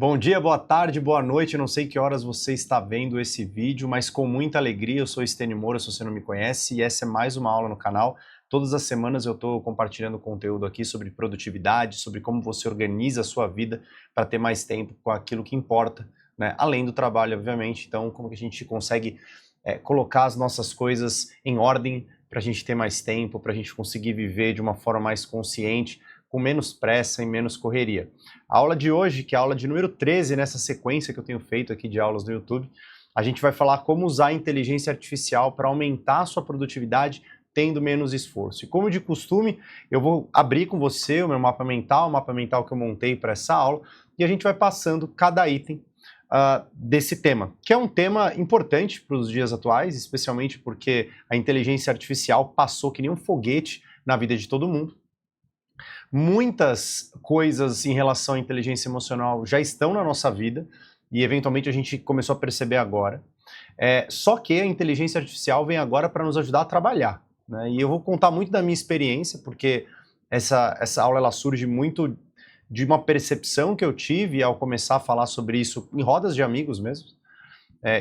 Bom dia, boa tarde, boa noite. Eu não sei que horas você está vendo esse vídeo, mas com muita alegria, eu sou Estênio Moura, se você não me conhece, e essa é mais uma aula no canal. Todas as semanas eu estou compartilhando conteúdo aqui sobre produtividade, sobre como você organiza a sua vida para ter mais tempo com aquilo que importa, né? Além do trabalho, obviamente. Então, como que a gente consegue colocar as nossas coisas em ordem para a gente ter mais tempo, para a gente conseguir viver de uma forma mais consciente, com menos pressa e menos correria. A aula de hoje, que é a aula de número 13 nessa sequência que eu tenho feito aqui de aulas no YouTube, a gente vai falar como usar a inteligência artificial para aumentar a sua produtividade tendo menos esforço. E como de costume, eu vou abrir com você o meu mapa mental, o mapa mental que eu montei para essa aula, e a gente vai passando cada item desse tema, que é um tema importante para os dias atuais, especialmente porque a inteligência artificial passou que nem um foguete na vida de todo mundo. Muitas coisas em relação à inteligência emocional já estão na nossa vida e eventualmente a gente começou a perceber agora. Só que a inteligência artificial vem agora para nos ajudar a trabalhar, né? E eu vou contar muito da minha experiência, porque essa aula ela surge muito de uma percepção que eu tive ao começar a falar sobre isso em rodas de amigos mesmo,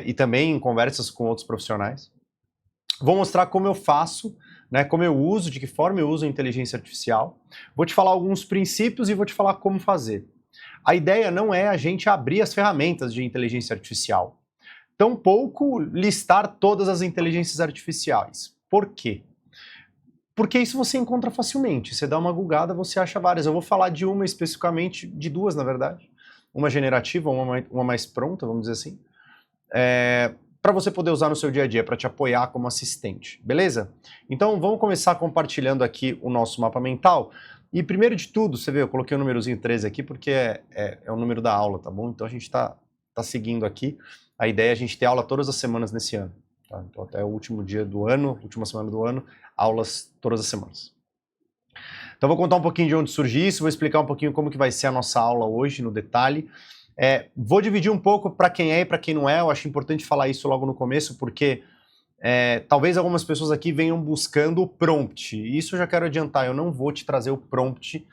e também em conversas com outros profissionais. Vou mostrar como eu faço, né, como eu uso, de que forma eu uso a inteligência artificial. Vou te falar alguns princípios e vou te falar como fazer. A ideia não é a gente abrir as ferramentas de inteligência artificial, tampouco listar todas as inteligências artificiais. Por quê? Porque isso você encontra facilmente. Você dá uma googada, você acha várias. Eu vou falar de uma especificamente, de duas na verdade. Uma generativa, uma mais pronta, vamos dizer assim. Para você poder usar no seu dia a dia, para te apoiar como assistente, beleza? Então vamos começar compartilhando aqui o nosso mapa mental. E primeiro de tudo, você vê, eu coloquei o númerozinho 13 aqui porque é o número da aula, tá bom? Então a gente está seguindo aqui. A ideia é a gente ter aula todas as semanas nesse ano. Tá? Então até o último dia do ano, última semana do ano, aulas todas as semanas. Então vou contar um pouquinho de onde surgiu isso, vou explicar um pouquinho como que vai ser a nossa aula hoje, no detalhe. Vou dividir um pouco para quem é e para quem não é, eu acho importante falar isso logo no começo, porque talvez algumas pessoas aqui venham buscando o prompt, e isso eu já quero adiantar, eu não vou te trazer o prompt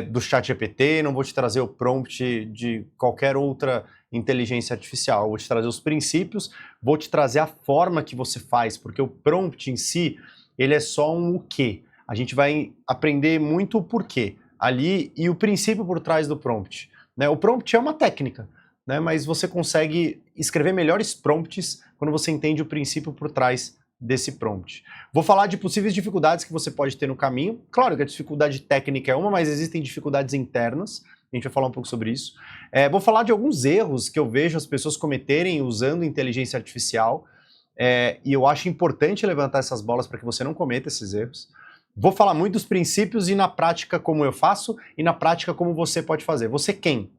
do ChatGPT, não vou te trazer o prompt de qualquer outra inteligência artificial, eu vou te trazer os princípios, vou te trazer a forma que você faz, porque o prompt em si, ele é só um o quê. A gente vai aprender muito o porquê ali e o princípio por trás do prompt. Né? O prompt é uma técnica, né? Mas você consegue escrever melhores prompts quando você entende o princípio por trás desse prompt. Vou falar de possíveis dificuldades que você pode ter no caminho. Claro que a dificuldade técnica é uma, mas existem dificuldades internas. A gente vai falar um pouco sobre isso. Vou falar de alguns erros que eu vejo as pessoas cometerem usando inteligência artificial. E eu acho importante levantar essas bolas para que você não cometa esses erros. Vou falar muito dos princípios e na prática como eu faço e na prática como você pode fazer. Você quem?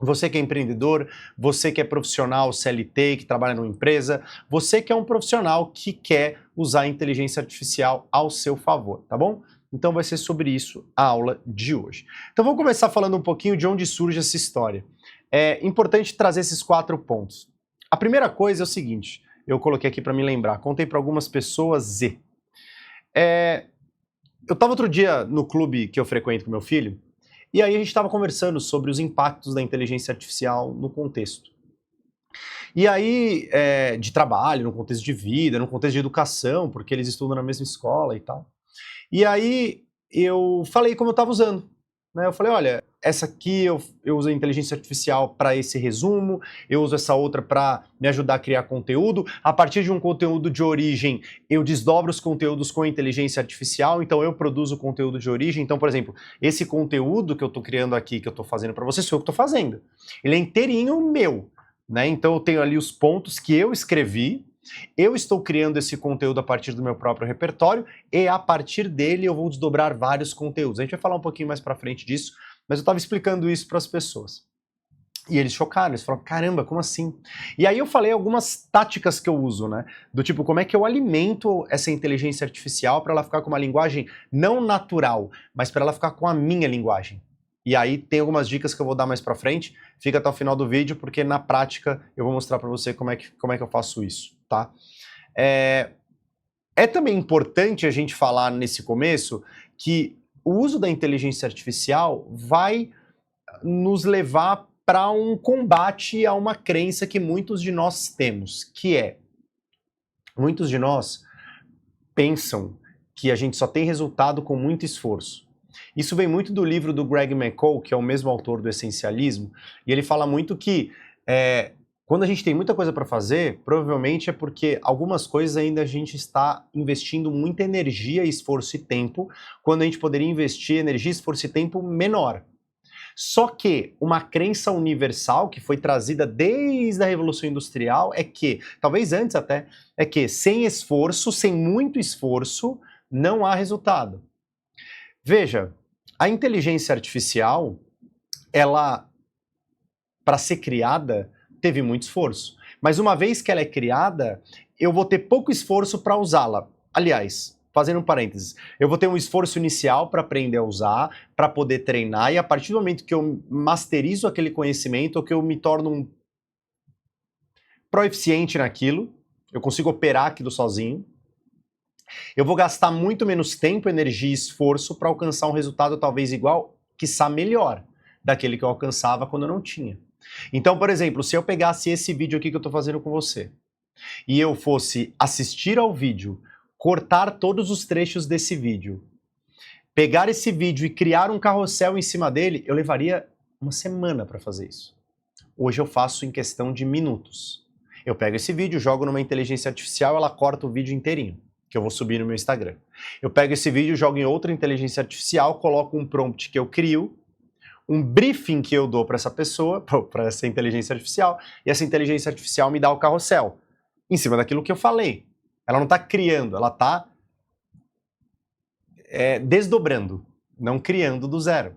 Você que é empreendedor, você que é profissional CLT, que trabalha numa empresa, você que é um profissional que quer usar a inteligência artificial ao seu favor, tá bom? Então vai ser sobre isso a aula de hoje. Então vamos começar falando um pouquinho de onde surge essa história. É importante trazer esses 4 pontos. A primeira coisa é o seguinte, eu coloquei aqui para me lembrar, contei para algumas pessoas e... Eu estava outro dia no clube que eu frequento com meu filho, e aí a gente estava conversando sobre os impactos da inteligência artificial no contexto. E aí, de trabalho, no contexto de vida, no contexto de educação, porque eles estudam na mesma escola e tal. E aí eu falei como eu estava usando. Né? Eu falei, olha, essa aqui eu uso a inteligência artificial para esse resumo, eu uso essa outra para me ajudar a criar conteúdo. A partir de um conteúdo de origem, eu desdobro os conteúdos com a inteligência artificial, então eu produzo o conteúdo de origem. Então, por exemplo, esse conteúdo que eu estou criando aqui, que eu estou fazendo para você, sou eu que estou fazendo. Ele é inteirinho meu. Né? Então eu tenho ali os pontos que eu escrevi, eu estou criando esse conteúdo a partir do meu próprio repertório e a partir dele eu vou desdobrar vários conteúdos. A gente vai falar um pouquinho mais pra frente disso, mas eu estava explicando isso para as pessoas. E eles chocaram, eles falaram, caramba, como assim? E aí eu falei algumas táticas que eu uso, né? Do tipo, como é que eu alimento essa inteligência artificial para ela ficar com uma linguagem não natural, mas para ela ficar com a minha linguagem. E aí tem algumas dicas que eu vou dar mais pra frente, fica até o final do vídeo, porque na prática eu vou mostrar pra você como é que eu faço isso, tá? É também importante a gente falar nesse começo que o uso da inteligência artificial vai nos levar para um combate a uma crença que muitos de nós temos, que é, muitos de nós pensam que a gente só tem resultado com muito esforço. Isso vem muito do livro do Greg McCall, que é o mesmo autor do Essencialismo, e ele fala muito que quando a gente tem muita coisa para fazer, provavelmente é porque algumas coisas ainda a gente está investindo muita energia, esforço e tempo, quando a gente poderia investir energia, esforço e tempo menor. Só que uma crença universal que foi trazida desde a Revolução Industrial é que, talvez antes até, é que sem esforço, sem muito esforço, não há resultado. Veja, a inteligência artificial, ela, para ser criada, teve muito esforço. Mas uma vez que ela é criada, eu vou ter pouco esforço para usá-la. Aliás, fazendo um parênteses, eu vou ter um esforço inicial para aprender a usar, para poder treinar, e a partir do momento que eu masterizo aquele conhecimento, ou que eu me torno um proeficiente naquilo, eu consigo operar aquilo sozinho, eu vou gastar muito menos tempo, energia e esforço para alcançar um resultado talvez igual, quiçá melhor, daquele que eu alcançava quando eu não tinha. Então, por exemplo, se eu pegasse esse vídeo aqui que eu estou fazendo com você, e eu fosse assistir ao vídeo, cortar todos os trechos desse vídeo, pegar esse vídeo e criar um carrossel em cima dele, eu levaria uma semana para fazer isso. Hoje eu faço em questão de minutos. Eu pego esse vídeo, jogo numa inteligência artificial, ela corta o vídeo inteirinho, que eu vou subir no meu Instagram. Eu pego esse vídeo, jogo em outra inteligência artificial, coloco um prompt que eu crio, um briefing que eu dou para essa pessoa, para essa inteligência artificial, e essa inteligência artificial me dá o carrossel, em cima daquilo que eu falei. Ela não está criando, ela está desdobrando, não criando do zero.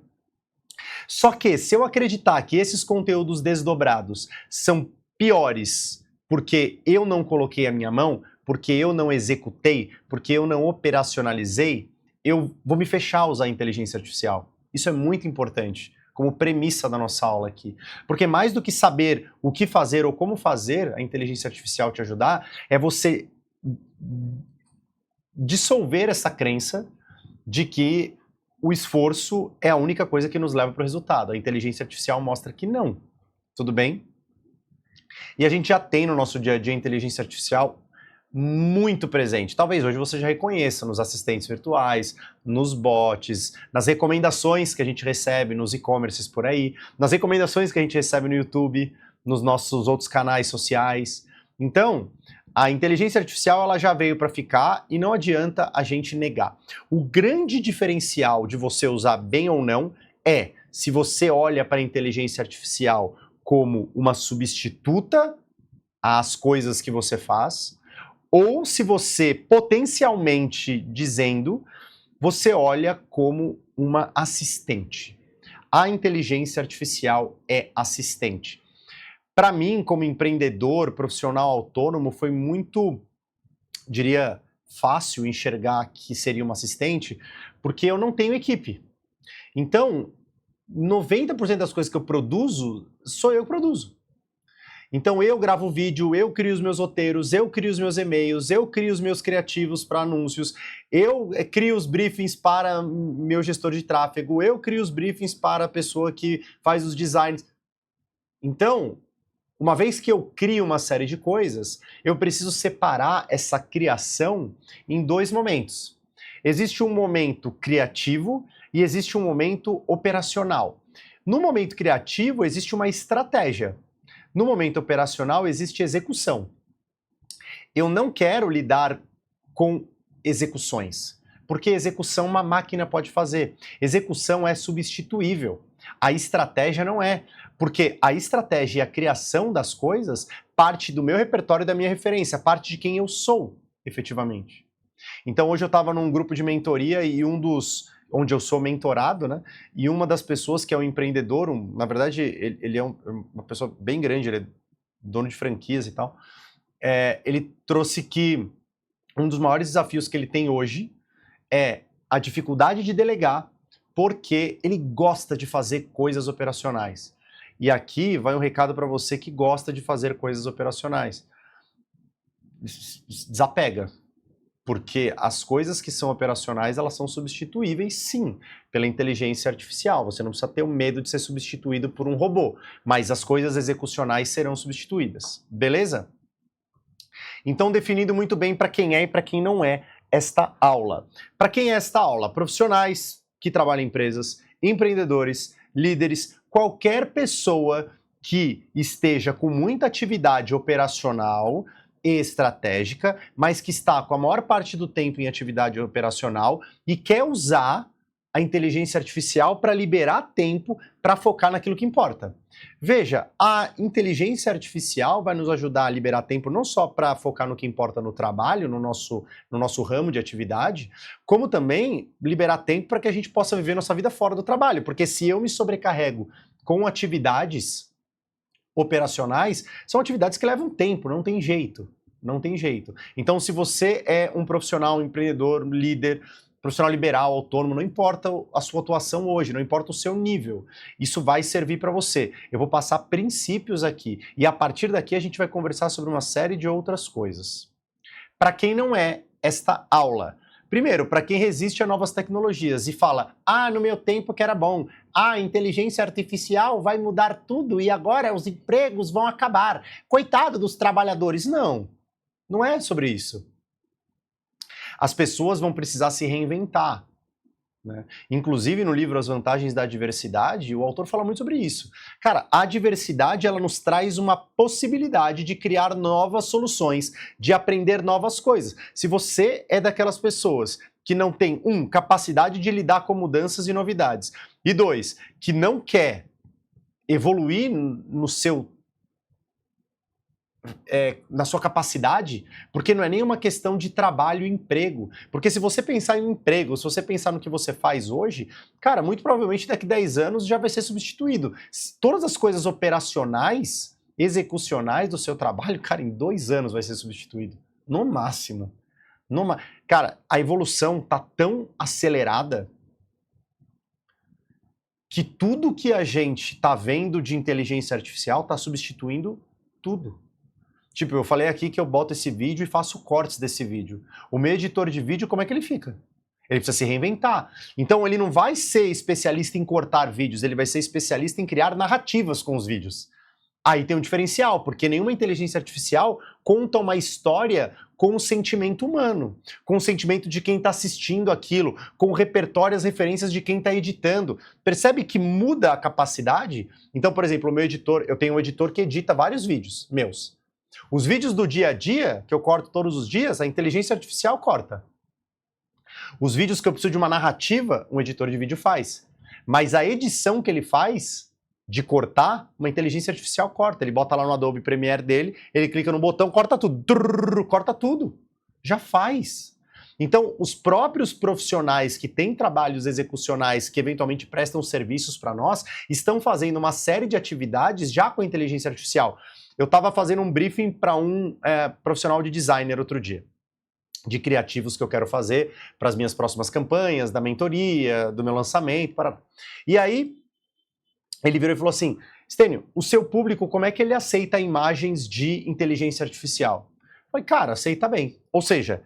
Só que, se eu acreditar que esses conteúdos desdobrados são piores porque eu não coloquei a minha mão, porque eu não executei, porque eu não operacionalizei, eu vou me fechar a usar a inteligência artificial. Isso é muito importante, como premissa da nossa aula aqui. Porque mais do que saber o que fazer ou como fazer a inteligência artificial te ajudar, é você dissolver essa crença de que o esforço é a única coisa que nos leva para o resultado. A inteligência artificial mostra que não. Tudo bem? E a gente já tem no nosso dia a dia a inteligência artificial muito presente. Talvez hoje você já reconheça nos assistentes virtuais, nos bots, nas recomendações que a gente recebe nos e-commerces por aí, nas recomendações que a gente recebe no YouTube, nos nossos outros canais sociais. Então, a inteligência artificial ela já veio para ficar e não adianta a gente negar. O grande diferencial de você usar bem ou não é se você olha para a inteligência artificial como uma substituta às coisas que você faz, ou se você, potencialmente dizendo, você olha como uma assistente. A inteligência artificial é assistente. Para mim, como empreendedor, profissional autônomo, foi muito, diria, fácil enxergar que seria uma assistente, porque eu não tenho equipe. Então, 90% das coisas que eu produzo, sou eu que produzo. Então eu gravo vídeo, eu crio os meus roteiros, eu crio os meus e-mails, eu crio os meus criativos para anúncios, eu crio os briefings para meu gestor de tráfego, eu crio os briefings para a pessoa que faz os designs. Então, uma vez que eu crio uma série de coisas, eu preciso separar essa criação em dois momentos. Existe um momento criativo e existe um momento operacional. No momento criativo, existe uma estratégia. No momento operacional, existe execução. Eu não quero lidar com execuções, porque execução uma máquina pode fazer. Execução é substituível. A estratégia não é, porque a estratégia e a criação das coisas parte do meu repertório e da minha referência, parte de quem eu sou, efetivamente. Então hoje eu estava num grupo de mentoria e onde eu sou mentorado, né? E uma das pessoas que é um empreendedor, na verdade ele é uma pessoa bem grande, ele é dono de franquias e tal, ele trouxe que um dos maiores desafios que ele tem hoje é a dificuldade de delegar, porque ele gosta de fazer coisas operacionais. E aqui vai um recado para você que gosta de fazer coisas operacionais. Desapega. Porque as coisas que são operacionais, elas são substituíveis, sim, pela inteligência artificial. Você não precisa ter o medo de ser substituído por um robô, mas as coisas execucionais serão substituídas. Beleza? Então, definindo muito bem para quem é e para quem não é esta aula. Para quem é esta aula? Profissionais que trabalham em empresas, empreendedores, líderes, qualquer pessoa que esteja com muita atividade operacional e estratégica, mas que está com a maior parte do tempo em atividade operacional e quer usar a inteligência artificial para liberar tempo para focar naquilo que importa. Veja, a inteligência artificial vai nos ajudar a liberar tempo não só para focar no que importa no trabalho, no nosso ramo de atividade, como também liberar tempo para que a gente possa viver nossa vida fora do trabalho. Porque se eu me sobrecarrego com atividades operacionais, são atividades que levam tempo, não tem jeito. Não tem jeito. Então, se você é um profissional, um empreendedor, um líder, profissional liberal, autônomo, não importa a sua atuação hoje, não importa o seu nível, isso vai servir para você. Eu vou passar princípios aqui e a partir daqui a gente vai conversar sobre uma série de outras coisas. Para quem não é esta aula, primeiro, para quem resiste a novas tecnologias e fala, no meu tempo que era bom, a inteligência artificial vai mudar tudo e agora os empregos vão acabar. Coitado dos trabalhadores. Não, não é sobre isso. As pessoas vão precisar se reinventar, né? Inclusive no livro As Vantagens da Diversidade, o autor fala muito sobre isso. Cara, a diversidade ela nos traz uma possibilidade de criar novas soluções, de aprender novas coisas. Se você é daquelas pessoas que não tem, capacidade de lidar com mudanças e novidades, e dois, que não quer evoluir no seu na sua capacidade, porque não é nenhuma questão de trabalho e emprego. Porque se você pensar em emprego, se você pensar no que você faz hoje, cara, muito provavelmente daqui a 10 anos já vai ser substituído. Todas as coisas operacionais, execucionais do seu trabalho, cara, em 2 anos vai ser substituído. No máximo. Cara, a evolução tá tão acelerada que tudo que a gente tá vendo de inteligência artificial tá substituindo tudo. Tipo, eu falei aqui que eu boto esse vídeo e faço cortes desse vídeo. O meu editor de vídeo, como é que ele fica? Ele precisa se reinventar. Então ele não vai ser especialista em cortar vídeos, ele vai ser especialista em criar narrativas com os vídeos. Aí tem um diferencial, porque nenhuma inteligência artificial conta uma história com o sentimento humano, com o sentimento de quem está assistindo aquilo, com o repertório, as referências de quem está editando. Percebe que muda a capacidade? Então, por exemplo, o meu editor, eu tenho um editor que edita vários vídeos meus. Os vídeos do dia a dia, que eu corto todos os dias, a inteligência artificial corta. Os vídeos que eu preciso de uma narrativa, um editor de vídeo faz. Mas a edição que ele faz, de cortar, uma inteligência artificial corta. Ele bota lá no Adobe Premiere dele, ele clica no botão, corta tudo. Corta tudo. Já faz. Então, os próprios profissionais que têm trabalhos execucionais que eventualmente prestam serviços para nós, estão fazendo uma série de atividades já com a inteligência artificial. Eu estava fazendo um briefing para um profissional de designer outro dia, de criativos que eu quero fazer para as minhas próximas campanhas, da mentoria, do meu lançamento. E aí, ele virou e falou assim, Stênio, o seu público, como é que ele aceita imagens de inteligência artificial? Eu falei, cara, aceita bem. Ou seja,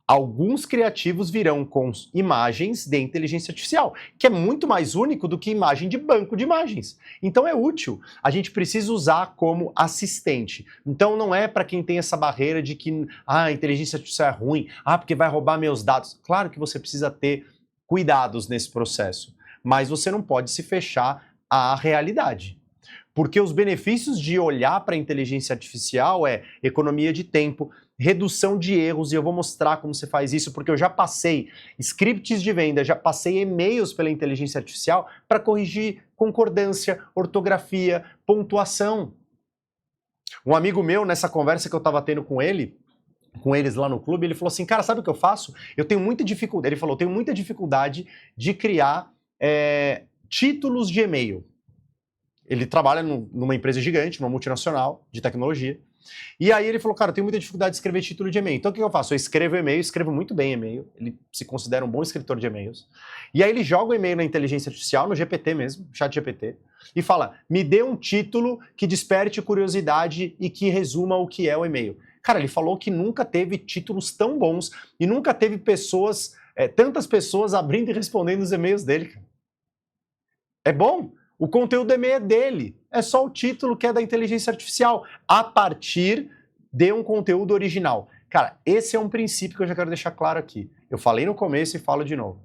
alguns criativos virão com imagens de inteligência artificial, que é muito mais único do que imagem de banco de imagens. Então é útil. A gente precisa usar como assistente. Então não é para quem tem essa barreira de que a inteligência artificial é ruim, porque vai roubar meus dados. Claro que você precisa ter cuidados nesse processo, mas você não pode se fechar à realidade. Porque os benefícios de olhar para a inteligência artificial é economia de tempo, redução de erros, e eu vou mostrar como você faz isso, porque eu já passei scripts de venda, já passei e-mails pela inteligência artificial para corrigir concordância, ortografia, pontuação. Um amigo meu, nessa conversa que eu estava tendo com eles lá no clube, ele falou assim, cara, sabe o que eu faço? Eu tenho muita dificuldade, ele falou, eu tenho muita dificuldade de criar títulos de e-mail. Ele trabalha numa empresa gigante, numa multinacional de tecnologia. E aí ele falou, cara, eu tenho muita dificuldade de escrever título de e-mail. Então o que eu faço? Eu escrevo e-mail, escrevo muito bem e-mail. Ele se considera um bom escritor de e-mails. E aí ele joga o e-mail na inteligência artificial, no GPT mesmo, chat GPT, e fala, me dê um título que desperte curiosidade e que resuma o que é o e-mail. Cara, ele falou que nunca teve títulos tão bons e nunca teve tantas pessoas abrindo e respondendo os e-mails dele, cara. É bom? O conteúdo do e-mail é dele. É só o título que é da inteligência artificial, a partir de um conteúdo original. Cara, esse é um princípio que eu já quero deixar claro aqui. Eu falei no começo e falo de novo.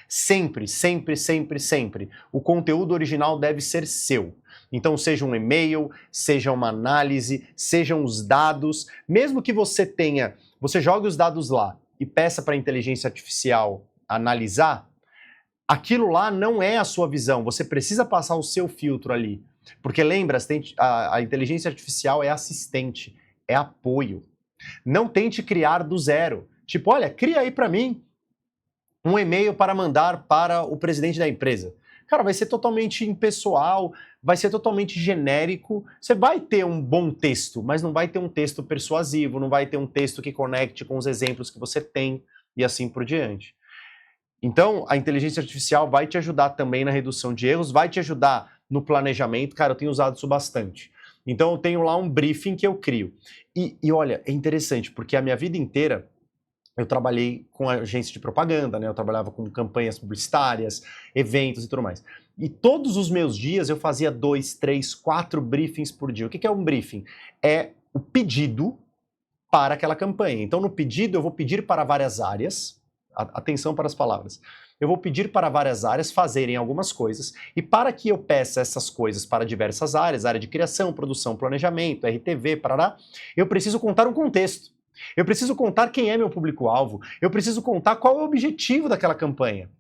Sempre, sempre, sempre, sempre, o conteúdo original deve ser seu. Então, seja um e-mail, seja uma análise, sejam os dados, mesmo que você jogue os dados lá e peça para a inteligência artificial analisar, aquilo lá não é a sua visão, você precisa passar o seu filtro ali. Porque lembra, a inteligência artificial é assistente, é apoio. Não tente criar do zero. Tipo, olha, cria aí para mim um e-mail para mandar para o presidente da empresa. Cara, vai ser totalmente impessoal, vai ser totalmente genérico. Você vai ter um bom texto, mas não vai ter um texto persuasivo, não vai ter um texto que conecte com os exemplos que você tem e assim por diante. Então, a inteligência artificial vai te ajudar também na redução de erros, vai te ajudar no planejamento. Cara, eu tenho usado isso bastante. Então, eu tenho lá um briefing que eu crio. E olha, é interessante, porque a minha vida inteira eu trabalhei com agência de propaganda, né? Eu trabalhava com campanhas publicitárias, eventos e tudo mais. E todos os meus dias eu fazia 2, 3, 4 briefings por dia. O que é um briefing? É o pedido para aquela campanha. Então, no pedido, eu vou pedir para várias áreas, atenção para as palavras, eu vou pedir para várias áreas fazerem algumas coisas, e para que eu peça essas coisas para diversas áreas, área de criação, produção, planejamento, RTV, parará, eu preciso contar um contexto. Eu preciso contar quem é meu público-alvo, eu preciso contar qual é o objetivo daquela campanha.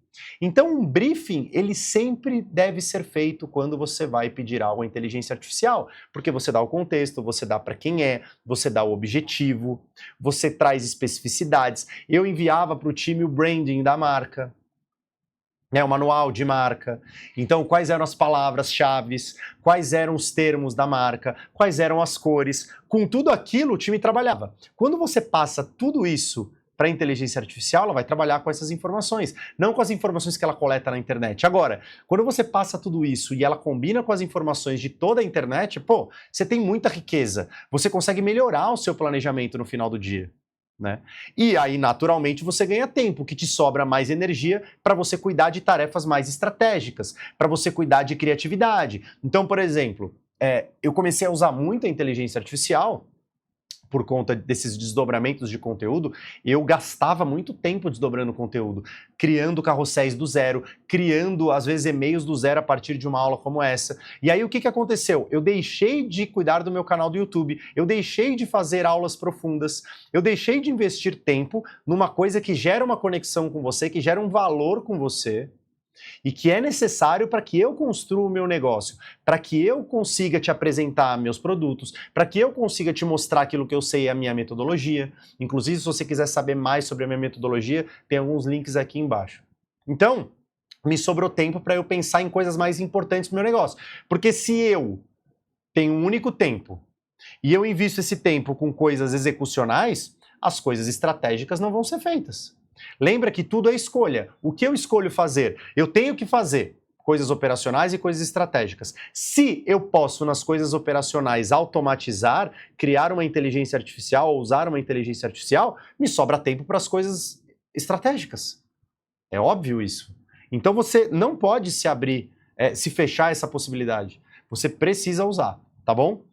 Então, um briefing, ele sempre deve ser feito quando você vai pedir algo à inteligência artificial, porque você dá o contexto, você dá para quem é, você dá o objetivo, você traz especificidades. Eu enviava para o time o branding da marca, o manual de marca. Então, quais eram as palavras-chave, quais eram os termos da marca, quais eram as cores. Com tudo aquilo, o time trabalhava. Quando você passa tudo isso para a inteligência artificial, ela vai trabalhar com essas informações, não com as informações que ela coleta na internet. Agora, quando você passa tudo isso e ela combina com as informações de toda a internet, pô, você tem muita riqueza. Você consegue melhorar o seu planejamento no final do dia. Né? E aí, naturalmente, você ganha tempo, que te sobra mais energia para você cuidar de tarefas mais estratégicas, para você cuidar de criatividade. Então, por exemplo, eu comecei a usar muito a inteligência artificial por conta desses desdobramentos de conteúdo. Eu gastava muito tempo desdobrando conteúdo, criando carrosséis do zero, criando, às vezes, e-mails do zero a partir de uma aula como essa. E aí, o que aconteceu? Eu deixei de cuidar do meu canal do YouTube, eu deixei de fazer aulas profundas, eu deixei de investir tempo numa coisa que gera uma conexão com você, que gera um valor com você, e que é necessário para que eu construa o meu negócio, para que eu consiga te apresentar meus produtos, para que eu consiga te mostrar aquilo que eu sei, a minha metodologia. Inclusive, se você quiser saber mais sobre a minha metodologia, tem alguns links aqui embaixo. Então, me sobrou tempo para eu pensar em coisas mais importantes para o meu negócio. Porque se eu tenho um único tempo e eu invisto esse tempo com coisas execucionais, as coisas estratégicas não vão ser feitas. Lembra que tudo é escolha. O que eu escolho fazer? Eu tenho que fazer coisas operacionais e coisas estratégicas. Se eu posso, nas coisas operacionais, automatizar, criar uma inteligência artificial ou usar uma inteligência artificial, me sobra tempo para as coisas estratégicas. É óbvio isso. Então você não pode se fechar essa possibilidade. Você precisa usar, tá bom?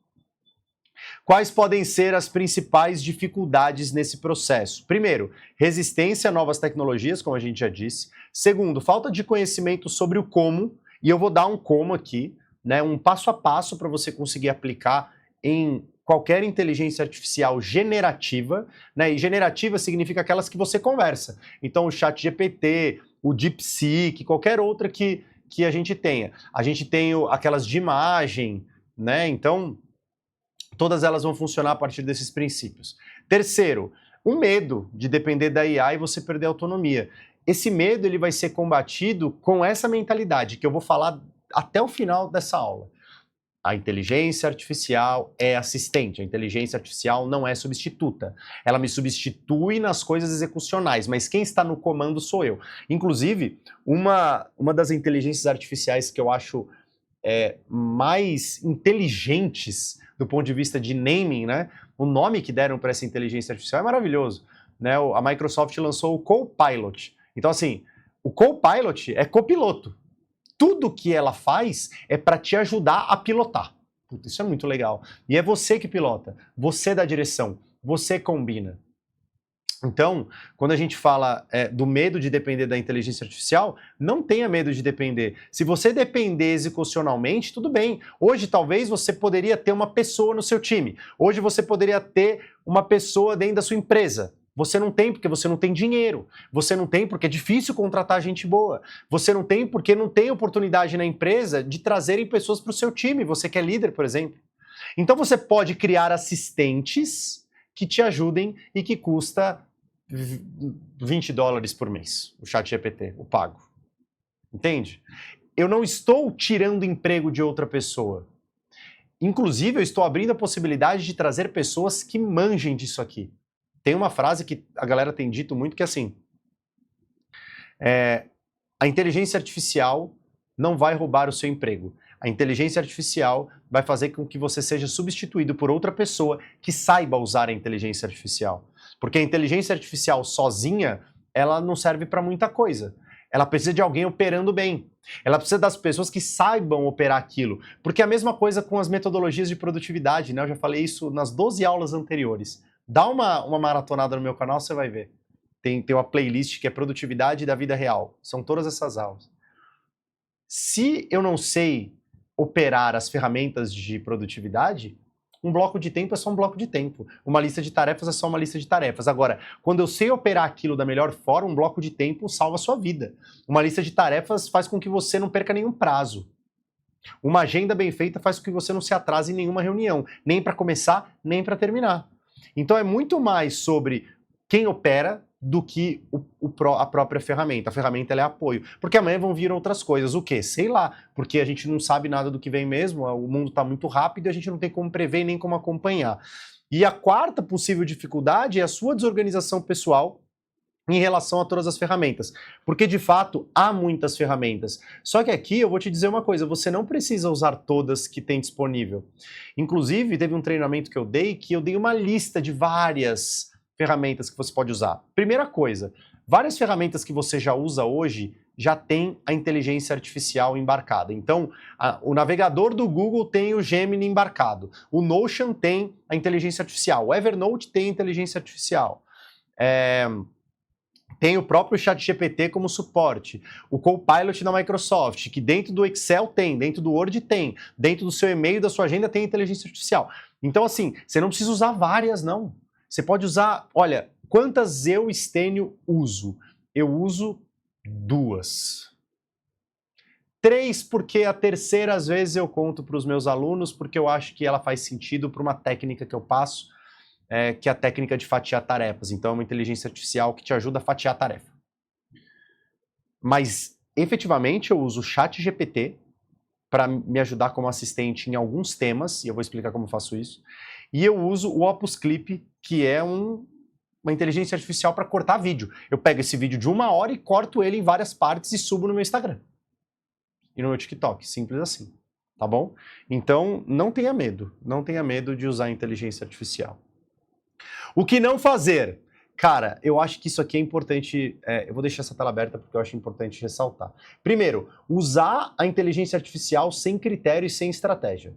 Quais podem ser as principais dificuldades nesse processo? Primeiro, resistência a novas tecnologias, como a gente já disse. Segundo, falta de conhecimento sobre o como, e eu vou dar um como aqui, né, um passo a passo para você conseguir aplicar em qualquer inteligência artificial generativa, né, e generativa significa aquelas que você conversa. Então, o ChatGPT, o DeepSeek, qualquer outra que a gente tenha. A gente tem aquelas de imagem, né, então todas elas vão funcionar a partir desses princípios. Terceiro, o medo de depender da IA e você perder a autonomia. Esse medo ele vai ser combatido com essa mentalidade que eu vou falar até o final dessa aula. A inteligência artificial é assistente, a inteligência artificial não é substituta. Ela me substitui nas coisas execucionais, mas quem está no comando sou eu. Inclusive, uma das inteligências artificiais que eu acho mais inteligentes do ponto de vista de naming, né? O nome que deram para essa inteligência artificial é maravilhoso, né? A Microsoft lançou o Copilot. Então, assim, o Copilot é copiloto. Tudo que ela faz é para te ajudar a pilotar. Puta, isso é muito legal. E é você que pilota, você dá direção, você combina. Então, quando a gente fala do medo de depender da inteligência artificial, não tenha medo de depender. Se você depender execucionalmente, tudo bem. Hoje, talvez, você poderia ter uma pessoa no seu time. Hoje, você poderia ter uma pessoa dentro da sua empresa. Você não tem porque você não tem dinheiro. Você não tem porque é difícil contratar gente boa. Você não tem porque não tem oportunidade na empresa de trazerem pessoas para o seu time. Você que é líder, por exemplo. Então, você pode criar assistentes que te ajudem e que custa $20 por mês, o ChatGPT, o pago. Entende? Eu não estou tirando emprego de outra pessoa. Inclusive, eu estou abrindo a possibilidade de trazer pessoas que manjem disso aqui. Tem uma frase que a galera tem dito muito que é assim, a inteligência artificial não vai roubar o seu emprego. A inteligência artificial vai fazer com que você seja substituído por outra pessoa que saiba usar a inteligência artificial. Porque a inteligência artificial sozinha, ela não serve para muita coisa. Ela precisa de alguém operando bem. Ela precisa das pessoas que saibam operar aquilo. Porque é a mesma coisa com as metodologias de produtividade, né? Eu já falei isso nas 12 aulas anteriores. Dá uma maratonada no meu canal, você vai ver. Tem uma playlist que é Produtividade da Vida Real. São todas essas aulas. Se eu não sei operar as ferramentas de produtividade, um bloco de tempo é só um bloco de tempo. Uma lista de tarefas é só uma lista de tarefas. Agora, quando eu sei operar aquilo da melhor forma, um bloco de tempo salva a sua vida. Uma lista de tarefas faz com que você não perca nenhum prazo. Uma agenda bem feita faz com que você não se atrase em nenhuma reunião, nem para começar, nem para terminar. Então é muito mais sobre quem opera do que a própria ferramenta. A ferramenta ela é apoio. Porque amanhã vão vir outras coisas. O quê? Sei lá. Porque a gente não sabe nada do que vem mesmo, o mundo está muito rápido e a gente não tem como prever nem como acompanhar. E a quarta possível dificuldade é a sua desorganização pessoal em relação a todas as ferramentas. Porque, de fato, há muitas ferramentas. Só que aqui eu vou te dizer uma coisa, você não precisa usar todas que tem disponível. Inclusive, teve um treinamento que eu dei uma lista de várias ferramentas que você pode usar. Primeira coisa, várias ferramentas que você já usa hoje já tem a inteligência artificial embarcada. Então, o navegador do Google tem o Gemini embarcado, o Notion tem a inteligência artificial, o Evernote tem a inteligência artificial, tem o próprio ChatGPT como suporte, o Copilot da Microsoft, que dentro do Excel tem, dentro do Word tem, dentro do seu e-mail, da sua agenda tem inteligência artificial. Então, assim, você não precisa usar várias, não. Você pode usar, olha, quantas eu, Stênio, uso? Eu uso 2. 3 porque a terceira, às vezes, eu conto para os meus alunos, porque eu acho que ela faz sentido para uma técnica que eu passo, que é a técnica de fatiar tarefas. Então, é uma inteligência artificial que te ajuda a fatiar a tarefa. Mas, efetivamente, eu uso o ChatGPT para me ajudar como assistente em alguns temas, e eu vou explicar como eu faço isso. E eu uso o Opus Clip, que é uma inteligência artificial para cortar vídeo. Eu pego esse vídeo de 1 hora e corto ele em várias partes e subo no meu Instagram. E no meu TikTok, simples assim, tá bom? Então, não tenha medo de usar a inteligência artificial. O que não fazer? Cara, eu acho que isso aqui é importante, eu vou deixar essa tela aberta porque eu acho importante ressaltar. Primeiro, usar a inteligência artificial sem critério e sem estratégia.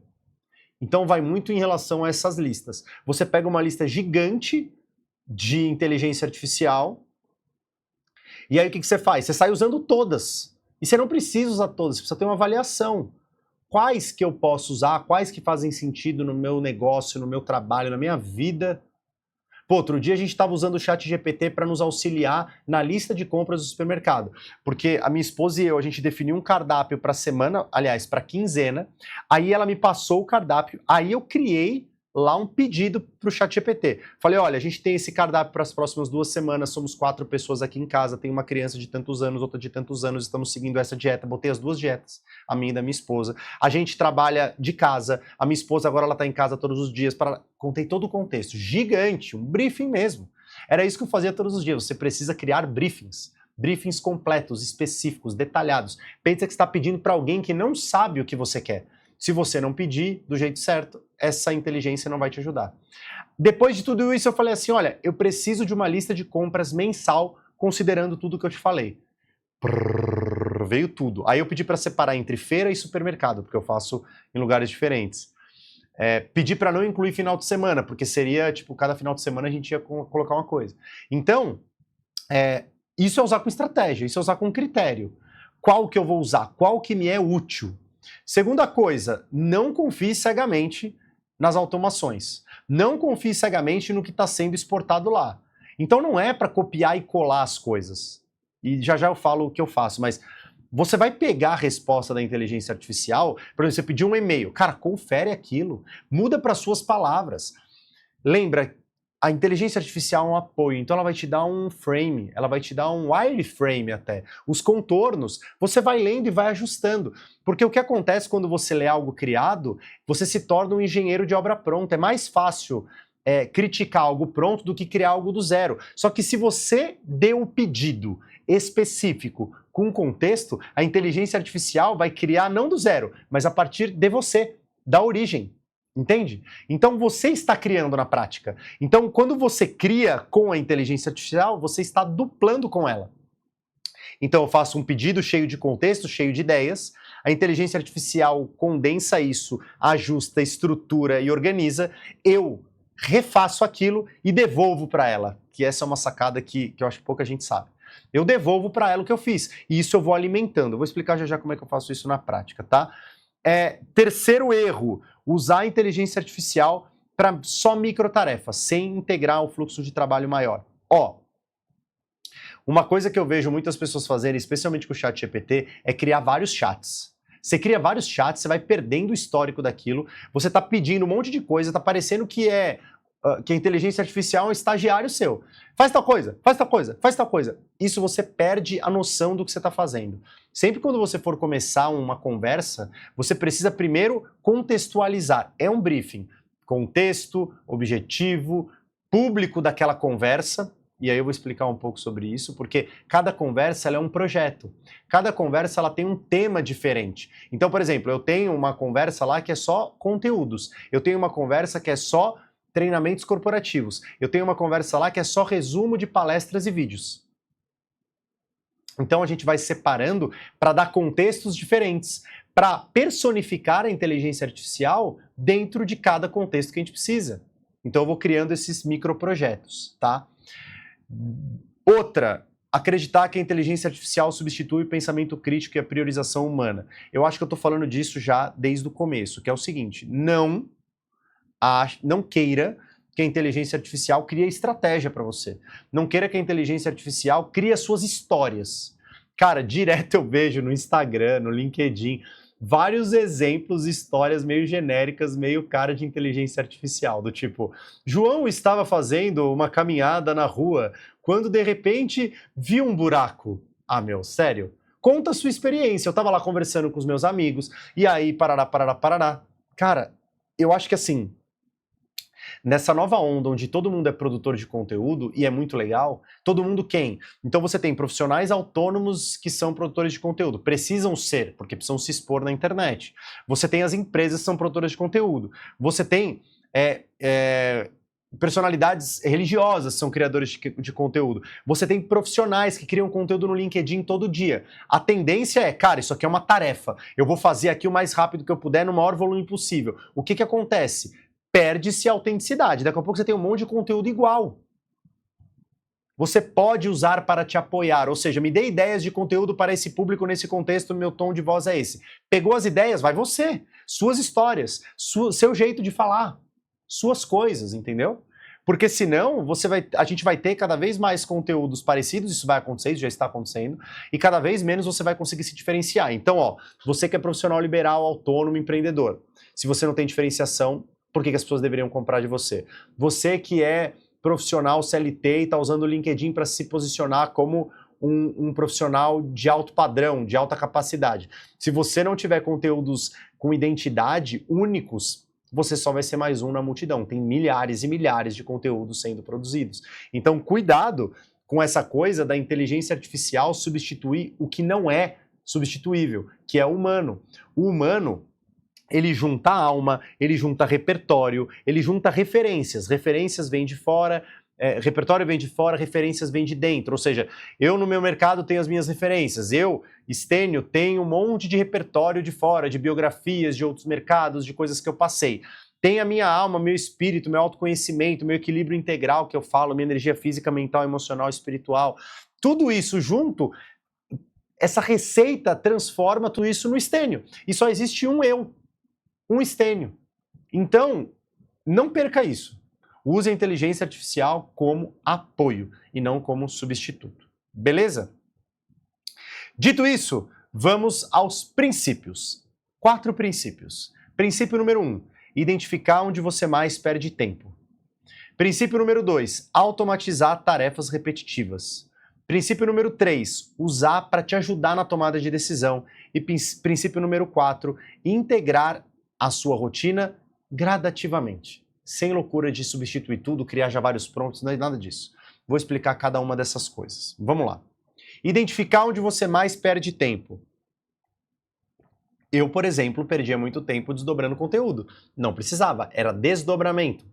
Então vai muito em relação a essas listas. Você pega uma lista gigante de inteligência artificial e aí o que você faz? Você sai usando todas. E você não precisa usar todas, você precisa ter uma avaliação. Quais que eu posso usar, quais que fazem sentido no meu negócio, no meu trabalho, na minha vida. Pô, outro dia a gente estava usando o ChatGPT para nos auxiliar na lista de compras do supermercado. Porque a minha esposa e eu, a gente definiu um cardápio para semana, aliás, para quinzena. Aí ela me passou o cardápio, aí eu criei lá um pedido para o ChatGPT. Falei, olha, a gente tem esse cardápio para as próximas 2 semanas, somos 4 pessoas aqui em casa, tem uma criança de tantos anos, outra de tantos anos, estamos seguindo essa dieta. Botei as 2 dietas, a minha e da minha esposa. A gente trabalha de casa, a minha esposa agora ela está em casa todos os dias. Contei todo o contexto, gigante, um briefing mesmo. Era isso que eu fazia todos os dias, você precisa criar briefings. briefings completos, específicos, detalhados. Pensa que você está pedindo para alguém que não sabe o que você quer. Se você não pedir do jeito certo, essa inteligência não vai te ajudar. Depois de tudo isso, eu falei assim, olha, eu preciso de uma lista de compras mensal, considerando tudo que eu te falei. Veio tudo. Aí eu pedi para separar entre feira e supermercado, porque eu faço em lugares diferentes. Pedi para não incluir final de semana, porque seria, tipo, cada final de semana a gente ia colocar uma coisa. Então, isso é usar com estratégia, isso é usar com critério. Qual que eu vou usar? Qual que me é útil? Segunda coisa, não confie cegamente nas automações. Não confie cegamente no que está sendo exportado lá. Então não é para copiar e colar as coisas. E já já eu falo o que eu faço, mas você vai pegar a resposta da inteligência artificial, por exemplo, você pediu um e-mail, cara, confere aquilo, muda para suas palavras. Lembra, a inteligência artificial é um apoio, então ela vai te dar um frame, ela vai te dar um wireframe até. Os contornos, você vai lendo e vai ajustando. Porque o que acontece quando você lê algo criado, você se torna um engenheiro de obra pronta. É mais fácil criticar algo pronto do que criar algo do zero. Só que se você deu o pedido específico com contexto, a inteligência artificial vai criar não do zero, mas a partir de você, da origem. Entende? Então você está criando na prática. Então quando você cria com a inteligência artificial, você está duplando com ela. Então eu faço um pedido cheio de contexto, cheio de ideias, a inteligência artificial condensa isso, ajusta, estrutura e organiza, eu refaço aquilo e devolvo para ela, que essa é uma sacada que eu acho que pouca gente sabe. Eu devolvo para ela o que eu fiz, e isso eu vou alimentando. Eu vou explicar já já como é que eu faço isso na prática, tá? Terceiro erro, usar a inteligência artificial para só microtarefas, sem integrar o fluxo de trabalho maior. Uma coisa que eu vejo muitas pessoas fazerem, especialmente com o chat GPT, é criar vários chats. Você cria vários chats, você vai perdendo o histórico daquilo, você está pedindo um monte de coisa, está parecendo que que a inteligência artificial é um estagiário seu. Faz tal coisa, faz tal coisa, faz tal coisa. Isso você perde a noção do que você está fazendo. Sempre quando você for começar uma conversa, você precisa primeiro contextualizar. É um briefing. Contexto, objetivo, público daquela conversa. E aí eu vou explicar um pouco sobre isso, porque cada conversa ela é um projeto. Cada conversa ela tem um tema diferente. Então, por exemplo, eu tenho uma conversa lá que é só conteúdos. Eu tenho uma conversa que é só treinamentos corporativos. Eu tenho uma conversa lá que é só resumo de palestras e vídeos. Então a gente vai separando para dar contextos diferentes, para personificar a inteligência artificial dentro de cada contexto que a gente precisa. Então eu vou criando esses microprojetos, tá? Outra, acreditar que a inteligência artificial substitui o pensamento crítico e a priorização humana. Eu acho que eu estou falando disso já desde o começo, que é o seguinte, não queira que a inteligência artificial crie estratégia para você. Não queira que a inteligência artificial crie as suas histórias. Cara, direto eu vejo no Instagram, no LinkedIn, vários exemplos, histórias meio genéricas, meio cara de inteligência artificial, do tipo, João estava fazendo uma caminhada na rua, quando de repente viu um buraco. Ah, meu, sério? Conta a sua experiência. Eu estava lá conversando com os meus amigos, e aí, parará, parará, parará. Cara, eu acho que assim, nessa nova onda onde todo mundo é produtor de conteúdo, e é muito legal, todo mundo quem? Então você tem profissionais autônomos que são produtores de conteúdo, precisam ser, porque precisam se expor na internet. Você tem as empresas que são produtoras de conteúdo. Você tem personalidades religiosas que são criadores de conteúdo. Você tem profissionais que criam conteúdo no LinkedIn todo dia. A tendência é, cara, isso aqui é uma tarefa. Eu vou fazer aqui o mais rápido que eu puder no maior volume possível. O que acontece? Perde-se a autenticidade. Daqui a pouco você tem um monte de conteúdo igual. Você pode usar para te apoiar, ou seja, me dê ideias de conteúdo para esse público nesse contexto, meu tom de voz é esse. Pegou as ideias, vai você. Suas histórias, seu jeito de falar, suas coisas, entendeu? Porque senão a gente vai ter cada vez mais conteúdos parecidos, isso vai acontecer, isso já está acontecendo, e cada vez menos você vai conseguir se diferenciar. Então, você que é profissional liberal, autônomo, empreendedor, se você não tem diferenciação, por que as pessoas deveriam comprar de você? Você que é profissional CLT e está usando o LinkedIn para se posicionar como um profissional de alto padrão, de alta capacidade. Se você não tiver conteúdos com identidade únicos, você só vai ser mais um na multidão. Tem milhares e milhares de conteúdos sendo produzidos. Então, cuidado com essa coisa da inteligência artificial substituir o que não é substituível, que é o humano. O humano, ele junta alma, ele junta repertório, ele junta referências. Referências vêm de fora, repertório vem de fora, referências vêm de dentro. Ou seja, eu no meu mercado tenho as minhas referências. Eu, Stênio, tenho um monte de repertório de fora, de biografias, de outros mercados, de coisas que eu passei. Tem a minha alma, meu espírito, meu autoconhecimento, meu equilíbrio integral que eu falo, minha energia física, mental, emocional, espiritual. Tudo isso junto, essa receita transforma tudo isso no Stênio. E só existe um eu, um Stênio. Então, não perca isso. Use a inteligência artificial como apoio e não como substituto. Beleza? Dito isso, vamos aos princípios. 4 princípios. Princípio número 1. Identificar onde você mais perde tempo. Princípio número 2. Automatizar tarefas repetitivas. Princípio número 3. Usar para te ajudar na tomada de decisão. E princípio número 4. Integrar a sua rotina gradativamente. Sem loucura de substituir tudo, criar já vários prompts, não é nada disso. Vou explicar cada uma dessas coisas. Vamos lá. Identificar onde você mais perde tempo. Eu, por exemplo, perdia muito tempo desdobrando conteúdo. Não precisava, era desdobramento.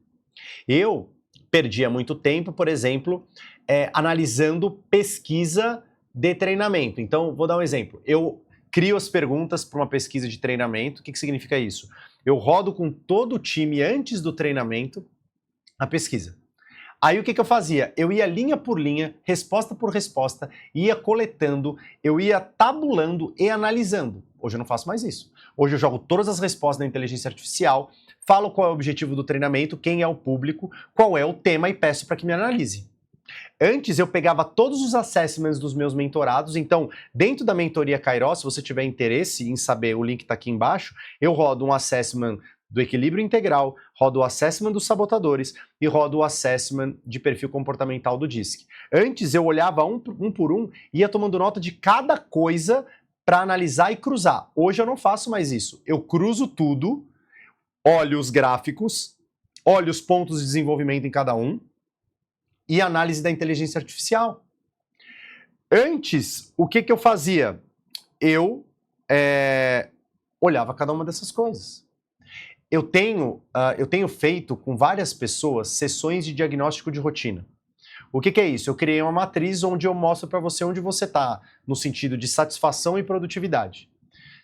Eu perdia muito tempo, por exemplo, analisando pesquisa de treinamento. Então, vou dar um exemplo. Eu crio as perguntas para uma pesquisa de treinamento. O que significa isso? Eu rodo com todo o time antes do treinamento a pesquisa. Aí o que eu fazia? Eu ia linha por linha, resposta por resposta, ia coletando, eu ia tabulando e analisando. Hoje eu não faço mais isso. Hoje eu jogo todas as respostas da inteligência artificial, falo qual é o objetivo do treinamento, quem é o público, qual é o tema e peço para que me analise. Antes eu pegava todos os assessments dos meus mentorados, então dentro da mentoria Kairos, se você tiver interesse em saber, o link está aqui embaixo, eu rodo um assessment do equilíbrio integral, rodo o assessment dos sabotadores e rodo o assessment de perfil comportamental do DISC. Antes eu olhava um por um e ia tomando nota de cada coisa para analisar e cruzar. Hoje eu não faço mais isso. Eu cruzo tudo, olho os gráficos, olho os pontos de desenvolvimento em cada um e análise da inteligência artificial. Antes, o que eu fazia? Eu olhava cada uma dessas coisas. Eu tenho feito com várias pessoas sessões de diagnóstico de rotina. O que é isso? Eu criei uma matriz onde eu mostro para você onde você está, no sentido de satisfação e produtividade.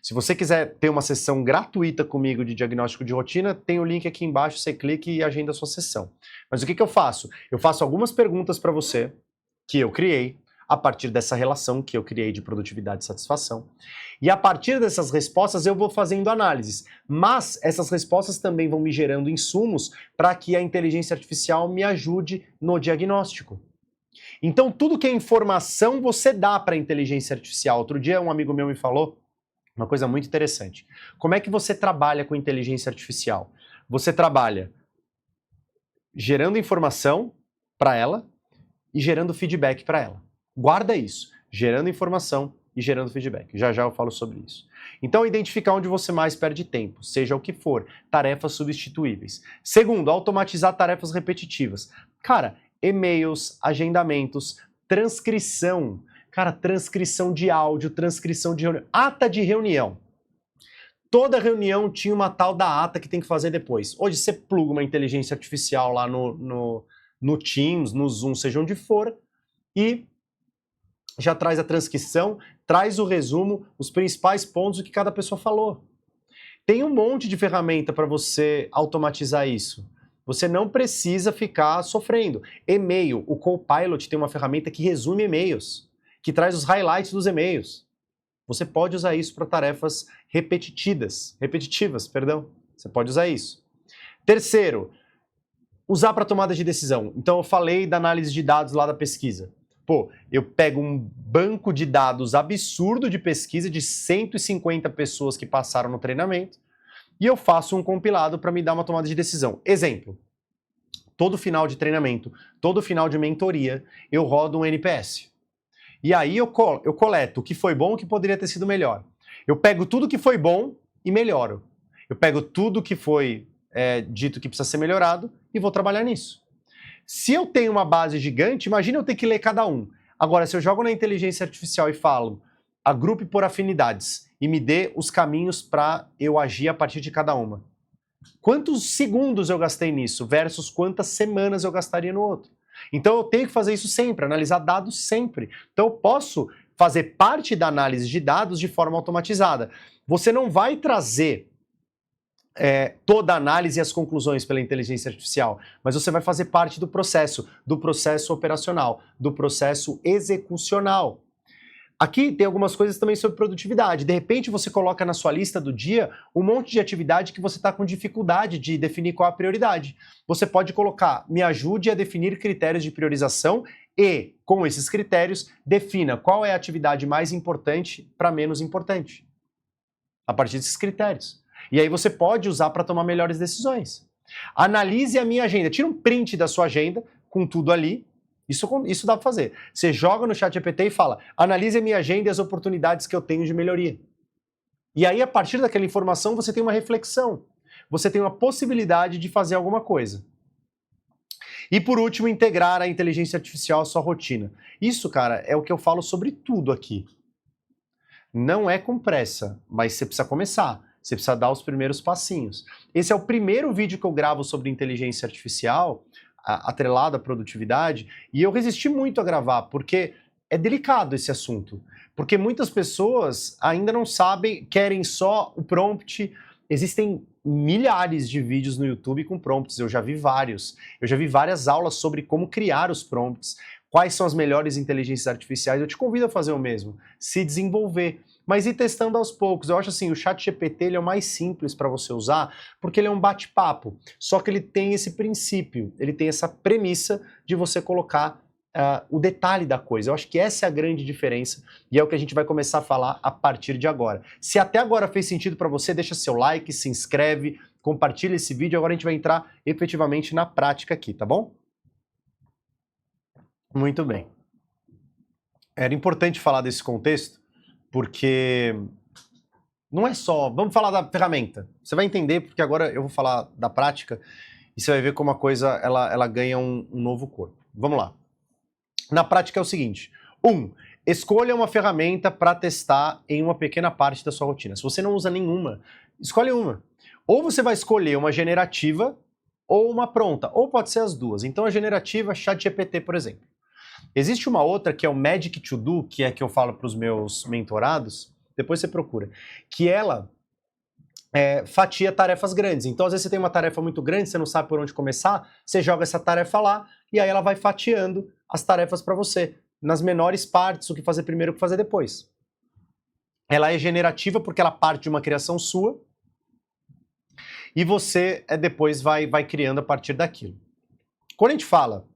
Se você quiser ter uma sessão gratuita comigo de diagnóstico de rotina, tem o link aqui embaixo, você clica e agenda a sua sessão. Mas o que eu faço? Eu faço algumas perguntas para você, que eu criei, a partir dessa relação que eu criei de produtividade e satisfação. E a partir dessas respostas eu vou fazendo análises. Mas essas respostas também vão me gerando insumos para que a inteligência artificial me ajude no diagnóstico. Então tudo que é informação você dá para a inteligência artificial. Outro dia um amigo meu me falou uma coisa muito interessante. Como é que você trabalha com inteligência artificial? Você trabalha gerando informação para ela e gerando feedback para ela. Guarda isso, gerando informação e gerando feedback. Já já eu falo sobre isso. Então, identificar onde você mais perde tempo, seja o que for, tarefas substituíveis. Segundo, automatizar tarefas repetitivas. Cara, e-mails, agendamentos, transcrição. Cara, transcrição de áudio, transcrição de reunião, ata de reunião. Toda reunião tinha uma tal da ata que tem que fazer depois. Hoje você pluga uma inteligência artificial lá no Teams, no Zoom, seja onde for, e já traz a transcrição, traz o resumo, os principais pontos do que cada pessoa falou. Tem um monte de ferramenta para você automatizar isso. Você não precisa ficar sofrendo. E-mail, o Copilot tem uma ferramenta que resume e-mails, que traz os highlights dos e-mails. Você pode usar isso para tarefas repetitivas. Você pode usar isso. Terceiro, usar para tomada de decisão. Então eu falei da análise de dados lá da pesquisa. Pô, eu pego um banco de dados absurdo de pesquisa de 150 pessoas que passaram no treinamento e eu faço um compilado para me dar uma tomada de decisão. Exemplo, todo final de treinamento, todo final de mentoria, eu rodo um NPS. E aí eu coleto o que foi bom e o que poderia ter sido melhor. Eu pego tudo que foi bom e melhoro. Eu pego tudo que foi dito que precisa ser melhorado e vou trabalhar nisso. Se eu tenho uma base gigante, imagina eu ter que ler cada um. Agora, se eu jogo na inteligência artificial e falo, agrupe por afinidades e me dê os caminhos para eu agir a partir de cada uma. Quantos segundos eu gastei nisso versus quantas semanas eu gastaria no outro? Então eu tenho que fazer isso sempre, analisar dados sempre. Então eu posso fazer parte da análise de dados de forma automatizada. Você não vai trazer toda a análise e as conclusões pela inteligência artificial, mas você vai fazer parte do processo operacional, do processo execucional. Aqui tem algumas coisas também sobre produtividade. De repente você coloca na sua lista do dia um monte de atividade que você está com dificuldade de definir qual é a prioridade. Você pode colocar, me ajude a definir critérios de priorização e, com esses critérios, defina qual é a atividade mais importante para menos importante. A partir desses critérios. E aí você pode usar para tomar melhores decisões. Analise a minha agenda. Tira um print da sua agenda com tudo ali. Isso dá para fazer. Você joga no ChatGPT e fala, analise a minha agenda e as oportunidades que eu tenho de melhoria. E aí, a partir daquela informação, você tem uma reflexão. Você tem uma possibilidade de fazer alguma coisa. E por último, integrar a inteligência artificial à sua rotina. Isso, cara, é o que eu falo sobre tudo aqui. Não é com pressa, mas você precisa começar. Você precisa dar os primeiros passinhos. Esse é o primeiro vídeo que eu gravo sobre inteligência artificial, atrelado à produtividade, e eu resisti muito a gravar, porque é delicado esse assunto. Porque muitas pessoas ainda não sabem, querem só o prompt. Existem milhares de vídeos no YouTube com prompts, eu já vi vários. Eu já vi várias aulas sobre como criar os prompts, quais são as melhores inteligências artificiais. Eu te convido a fazer o mesmo, se desenvolver. Mas ir testando aos poucos. Eu acho assim, o ChatGPT ele é o mais simples para você usar, porque ele é um bate-papo. Só que ele tem esse princípio, ele tem essa premissa de você colocar o detalhe da coisa. Eu acho que essa é a grande diferença e é o que a gente vai começar a falar a partir de agora. Se até agora fez sentido para você, deixa seu like, se inscreve, compartilha esse vídeo. Agora a gente vai entrar efetivamente na prática aqui, tá bom? Muito bem. Era importante falar desse contexto, porque não é só... Vamos falar da ferramenta. Você vai entender, porque agora eu vou falar da prática e você vai ver como a coisa ela ganha um novo corpo. Vamos lá. Na prática é o seguinte. Escolha uma ferramenta para testar em uma pequena parte da sua rotina. Se você não usa nenhuma, escolhe uma. Ou você vai escolher uma generativa ou uma pronta, ou pode ser as duas. Então a generativa, ChatGPT, por exemplo. Existe uma outra que é o Magic To Do, que é que eu falo para os meus mentorados, depois você procura, que ela fatia tarefas grandes. Então, às vezes você tem uma tarefa muito grande, você não sabe por onde começar, você joga essa tarefa lá e aí ela vai fatiando as tarefas para você, nas menores partes, o que fazer primeiro, o que fazer depois. Ela é generativa porque ela parte de uma criação sua e você depois vai criando a partir daquilo. Quando a gente fala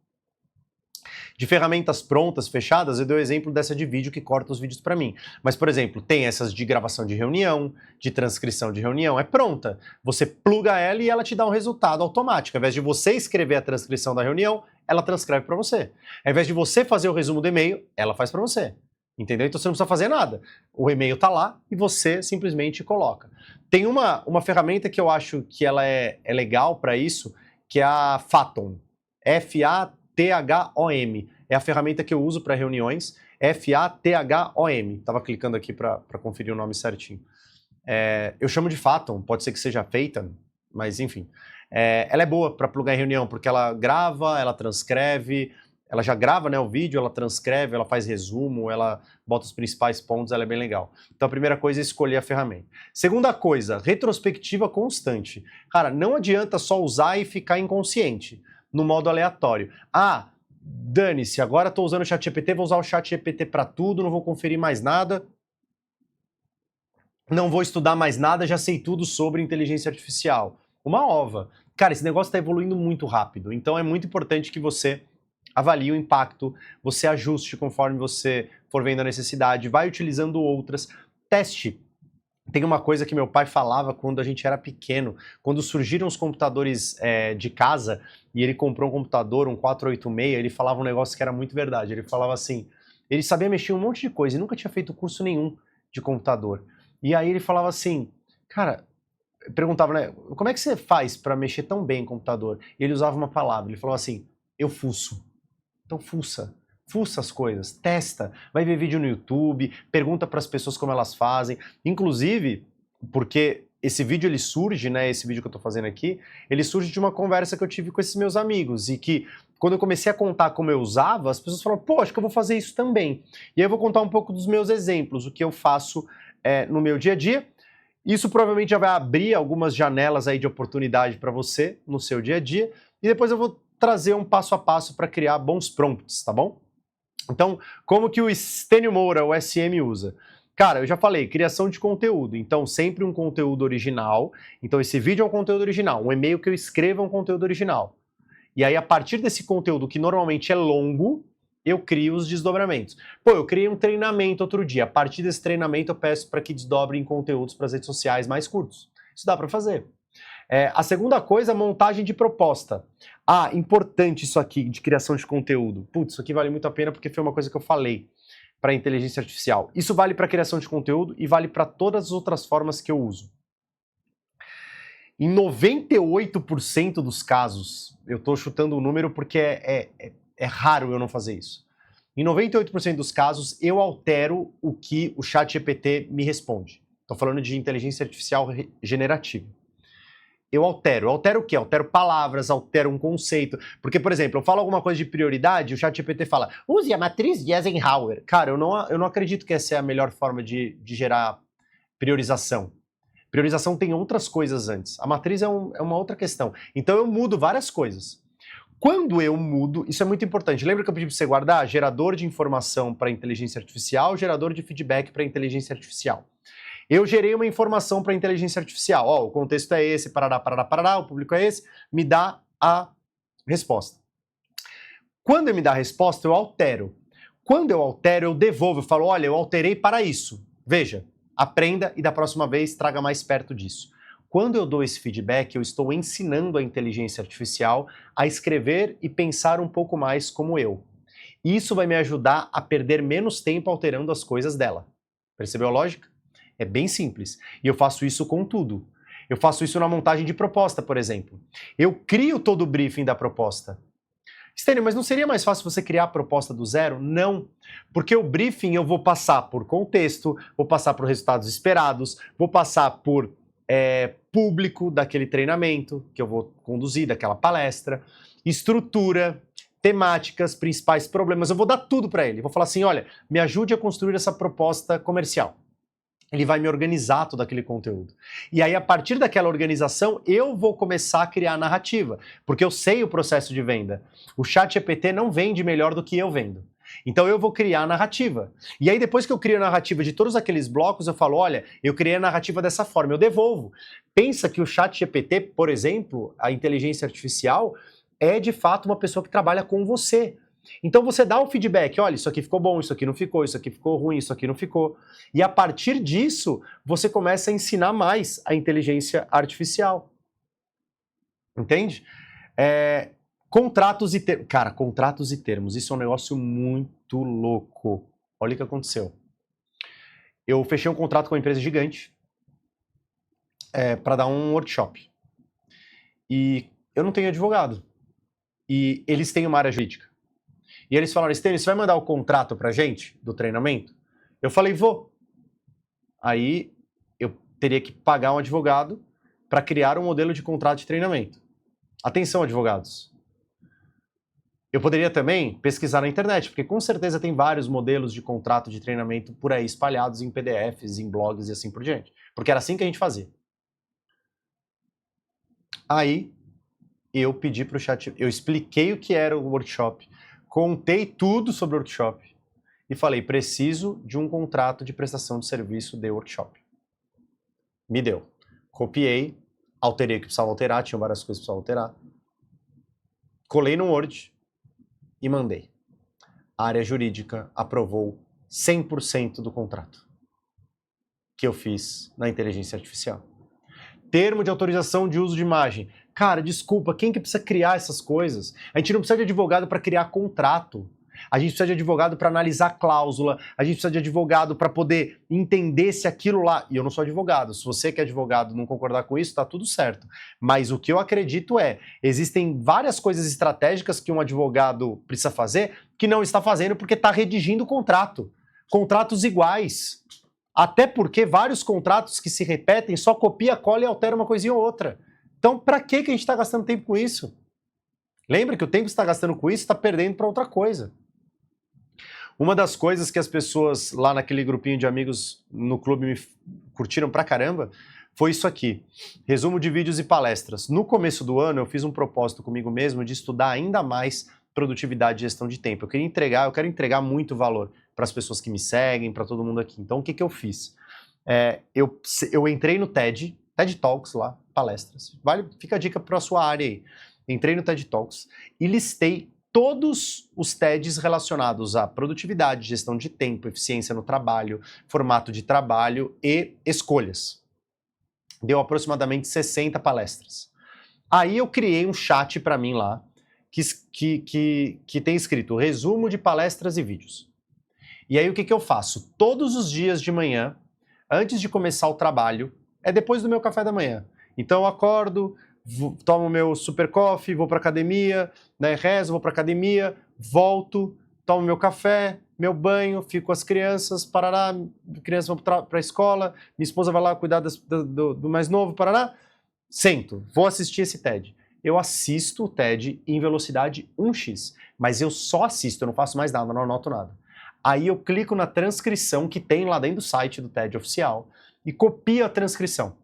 de ferramentas prontas, fechadas, eu dei o exemplo dessa de vídeo que corta os vídeos para mim. Mas, por exemplo, tem essas de gravação de reunião, de transcrição de reunião, é pronta. Você pluga ela e ela te dá um resultado automático. Ao invés de você escrever a transcrição da reunião, ela transcreve para você. Ao invés de você fazer o resumo do e-mail, ela faz para você. Entendeu? Então você não precisa fazer nada. O e-mail está lá e você simplesmente coloca. Tem uma ferramenta que eu acho que ela é legal para isso, que é a Fathom. Fathom. É a ferramenta que eu uso para reuniões, Fathom. Estava clicando aqui para conferir o nome certinho. Eu chamo de Fathom, pode ser que seja Phaeton, mas enfim. Ela é boa para plugar em reunião, porque ela grava, ela transcreve, ela já grava, né, o vídeo, ela transcreve, ela faz resumo, ela bota os principais pontos, ela é bem legal. Então a primeira coisa é escolher a ferramenta. Segunda coisa, retrospectiva constante. Cara, não adianta só usar e ficar inconsciente, no modo aleatório. Dane-se, agora estou usando o ChatGPT, vou usar o ChatGPT para tudo, não vou conferir mais nada, não vou estudar mais nada, já sei tudo sobre inteligência artificial. Uma ova. Cara, esse negócio está evoluindo muito rápido, então é muito importante que você avalie o impacto, você ajuste conforme você for vendo a necessidade, vai utilizando outras, teste. Tem uma coisa que meu pai falava quando a gente era pequeno, quando surgiram os computadores de casa, e ele comprou um computador, um 486, ele falava um negócio que era muito verdade. Ele falava assim, ele sabia mexer em um monte de coisa e nunca tinha feito curso nenhum de computador. E aí ele falava assim, cara, perguntava, né, como é que você faz para mexer tão bem em computador? E ele usava uma palavra, ele falava assim, eu fuço. Então fuça. Fuça as coisas, testa, vai ver vídeo no YouTube, pergunta para as pessoas como elas fazem. Inclusive, porque esse vídeo ele surge, né, esse vídeo que eu tô fazendo aqui, ele surge de uma conversa que eu tive com esses meus amigos e que quando eu comecei a contar como eu usava, as pessoas falaram, pô, acho que eu vou fazer isso também. E aí eu vou contar um pouco dos meus exemplos, o que eu faço no meu dia a dia. Isso provavelmente já vai abrir algumas janelas aí de oportunidade para você no seu dia a dia e depois eu vou trazer um passo a passo para criar bons prompts, tá bom? Então, como que o Stênio Moura, o SM, usa? Cara, eu já falei, criação de conteúdo. Então, sempre um conteúdo original. Então, esse vídeo é um conteúdo original. Um e-mail que eu escrevo é um conteúdo original. E aí, a partir desse conteúdo, que normalmente é longo, eu crio os desdobramentos. Pô, eu criei um treinamento outro dia. A partir desse treinamento, eu peço para que desdobrem conteúdos para as redes sociais mais curtos. Isso dá para fazer. A segunda coisa, montagem de proposta. Ah, importante isso aqui de criação de conteúdo. Putz, isso aqui vale muito a pena porque foi uma coisa que eu falei para a inteligência artificial. Isso vale para criação de conteúdo e vale para todas as outras formas que eu uso. Em 98% dos casos, eu estou chutando o número porque é raro eu não fazer isso. Em 98% dos casos, eu altero o que o ChatGPT me responde. Estou falando de inteligência artificial generativa. Eu altero o quê? Altero palavras, altero um conceito. Porque, por exemplo, eu falo alguma coisa de prioridade, o ChatGPT fala, use a matriz de Eisenhower. Cara, eu não acredito que essa é a melhor forma de gerar priorização. Priorização tem outras coisas antes. A matriz é uma outra questão. Então eu mudo várias coisas. Quando eu mudo, isso é muito importante. Lembra que eu pedi para você guardar gerador de informação para inteligência artificial, gerador de feedback para inteligência artificial. Eu gerei uma informação para a inteligência artificial. Ó, o contexto é esse, parará, parará, parará, o público é esse, me dá a resposta. Quando ele me dá a resposta, eu altero. Quando eu altero, eu devolvo, eu falo, olha, eu alterei para isso. Veja, aprenda e da próxima vez traga mais perto disso. Quando eu dou esse feedback, eu estou ensinando a inteligência artificial a escrever e pensar um pouco mais como eu. Isso vai me ajudar a perder menos tempo alterando as coisas dela. Percebeu a lógica? É bem simples. E eu faço isso com tudo. Eu faço isso na montagem de proposta, por exemplo. Eu crio todo o briefing da proposta. Stênio, mas não seria mais fácil você criar a proposta do zero? Não. Porque o briefing eu vou passar por contexto, vou passar por resultados esperados, vou passar por público daquele treinamento que eu vou conduzir, daquela palestra, estrutura, temáticas, principais problemas. Eu vou dar tudo para ele. Vou falar assim, olha, me ajude a construir essa proposta comercial. Ele vai me organizar todo aquele conteúdo. E aí, a partir daquela organização, eu vou começar a criar narrativa, porque eu sei o processo de venda. O ChatGPT não vende melhor do que eu vendo. Então eu vou criar a narrativa. E aí, depois que eu crio a narrativa de todos aqueles blocos, eu falo, olha, eu criei a narrativa dessa forma, eu devolvo. Pensa que o ChatGPT, por exemplo, a inteligência artificial, é de fato uma pessoa que trabalha com você. Então você dá o feedback, olha, isso aqui ficou bom, isso aqui não ficou, isso aqui ficou ruim, isso aqui não ficou. E a partir disso, você começa a ensinar mais a inteligência artificial. Entende? Contratos e termos. Cara, contratos e termos, isso é um negócio muito louco. Olha o que aconteceu. Eu fechei um contrato com uma empresa gigante para dar um workshop. E eu não tenho advogado. E eles têm uma área jurídica. E eles falaram, Stênio, você vai mandar o contrato pra gente do treinamento? Eu falei, vou. Aí eu teria que pagar um advogado para criar um modelo de contrato de treinamento. Atenção, advogados. Eu poderia também pesquisar na internet, porque com certeza tem vários modelos de contrato de treinamento por aí espalhados em PDFs, em blogs e assim por diante. Porque era assim que a gente fazia. Aí eu pedi pro chat, eu expliquei o que era o workshop, contei tudo sobre o workshop e falei, preciso de um contrato de prestação de serviço de workshop. Me deu. Copiei, alterei o que precisava alterar, tinha várias coisas que precisava alterar. Colei no Word e mandei. A área jurídica aprovou 100% do contrato que eu fiz na inteligência artificial. Termo de autorização de uso de imagem. Cara, desculpa, quem que precisa criar essas coisas? A gente não precisa de advogado para criar contrato. A gente precisa de advogado para analisar cláusula, a gente precisa de advogado para poder entender se aquilo lá... E eu não sou advogado, se você que é advogado não concordar com isso, tá tudo certo. Mas o que eu acredito existem várias coisas estratégicas que um advogado precisa fazer que não está fazendo porque está redigindo contrato. Contratos iguais. Até porque vários contratos que se repetem só copia, cola e altera uma coisinha ou outra. Então, para que a gente está gastando tempo com isso? Lembra que o tempo que você está gastando com isso está perdendo para outra coisa. Uma das coisas que as pessoas lá naquele grupinho de amigos no clube me curtiram pra caramba foi isso aqui. Resumo de vídeos e palestras. No começo do ano eu fiz um propósito comigo mesmo de estudar ainda mais produtividade e gestão de tempo. Eu quero entregar muito valor para as pessoas que me seguem, para todo mundo aqui. Então o que eu fiz? Eu entrei no TED Talks lá, palestras. Fica a dica para a sua área aí. Entrei no TED Talks e listei todos os TEDs relacionados a produtividade, gestão de tempo, eficiência no trabalho, formato de trabalho e escolhas. Deu aproximadamente 60 palestras. Aí eu criei um chat para mim lá, que tem escrito resumo de palestras e vídeos. E aí o que eu faço? Todos os dias de manhã, antes de começar o trabalho, depois do meu café da manhã. Então eu acordo, tomo meu super coffee, vou pra academia, né, rezo, vou pra academia, volto, tomo meu café, meu banho, fico com as crianças, parará, crianças vão pra escola, minha esposa vai lá cuidar do mais novo, parará, sento, vou assistir esse TED. Eu assisto o TED em velocidade 1x, mas eu só assisto, eu não faço mais nada, não anoto nada. Aí eu clico na transcrição que tem lá dentro do site do TED oficial e copio a transcrição.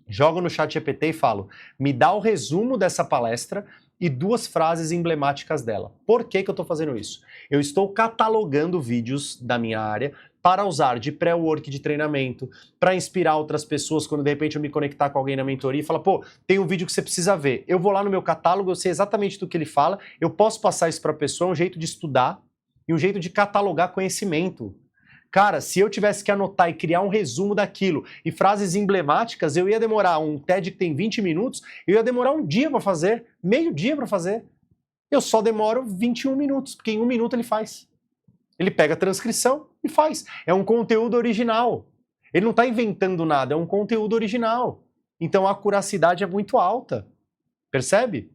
Jogo no chat GPT e falo, me dá o resumo dessa palestra e 2 frases emblemáticas dela. Por que eu estou fazendo isso? Eu estou catalogando vídeos da minha área para usar de pré-work de treinamento, para inspirar outras pessoas quando de repente eu me conectar com alguém na mentoria e falar, pô, tem um vídeo que você precisa ver. Eu vou lá no meu catálogo, eu sei exatamente do que ele fala, eu posso passar isso para a pessoa, um jeito de estudar e um jeito de catalogar conhecimento. Cara, se eu tivesse que anotar e criar um resumo daquilo e frases emblemáticas, eu ia demorar um TED que tem 20 minutos, eu ia demorar um dia para fazer, meio dia para fazer. Eu só demoro 21 minutos, porque em 1 minuto ele faz. Ele pega a transcrição e faz. É um conteúdo original. Ele não está inventando nada, é um conteúdo original. Então a acuracidade é muito alta. Percebe?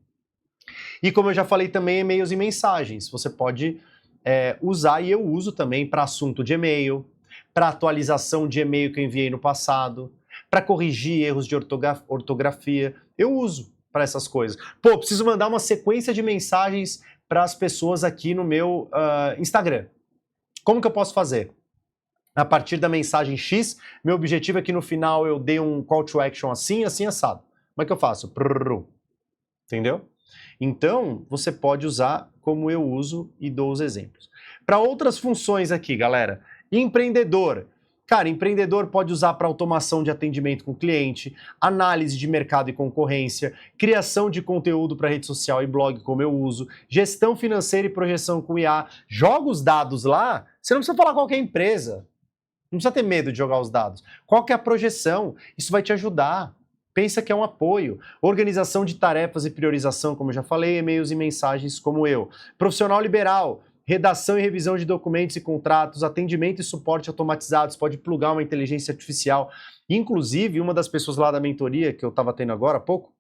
E como eu já falei também, e-mails e mensagens. Você pode usar, e eu uso também para assunto de e-mail, para atualização de e-mail que eu enviei no passado, para corrigir erros de ortografia. Eu uso para essas coisas. Pô, preciso mandar uma sequência de mensagens para as pessoas aqui no meu Instagram. Como que eu posso fazer? A partir da mensagem X, meu objetivo é que no final eu dê um call to action assim, assim, assado. Como é que eu faço? Entendeu? Então, você pode usar como eu uso e dou os exemplos. Para outras funções aqui, galera, empreendedor. Cara, empreendedor pode usar para automação de atendimento com cliente, análise de mercado e concorrência, criação de conteúdo para rede social e blog, como eu uso, gestão financeira e projeção com IA. Joga os dados lá, você não precisa falar qual que é a empresa. Não precisa ter medo de jogar os dados. Qual que é a projeção? Isso vai te ajudar. Pensa que é um apoio. Organização de tarefas e priorização, como eu já falei, e-mails e mensagens como eu. Profissional liberal, redação e revisão de documentos e contratos, atendimento e suporte automatizados, pode plugar uma inteligência artificial. Inclusive, uma das pessoas lá da mentoria, que eu estava tendo agora há pouco,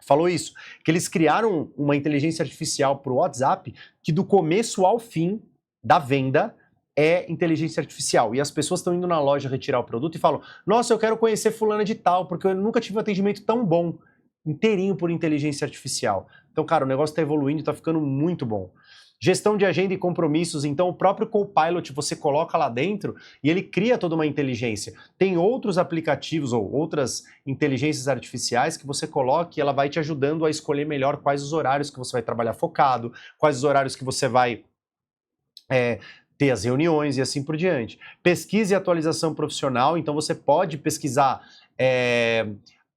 falou isso, que eles criaram uma inteligência artificial para o WhatsApp que do começo ao fim da venda é inteligência artificial. E as pessoas estão indo na loja retirar o produto e falam, nossa, eu quero conhecer fulana de tal, porque eu nunca tive um atendimento tão bom, inteirinho por inteligência artificial. Então, cara, o negócio está evoluindo e está ficando muito bom. Gestão de agenda e compromissos, então o próprio Copilot você coloca lá dentro e ele cria toda uma inteligência. Tem outros aplicativos ou outras inteligências artificiais que você coloca e ela vai te ajudando a escolher melhor quais os horários que você vai trabalhar focado, quais os horários que você vai ter as reuniões e assim por diante. Pesquisa e atualização profissional, então você pode pesquisar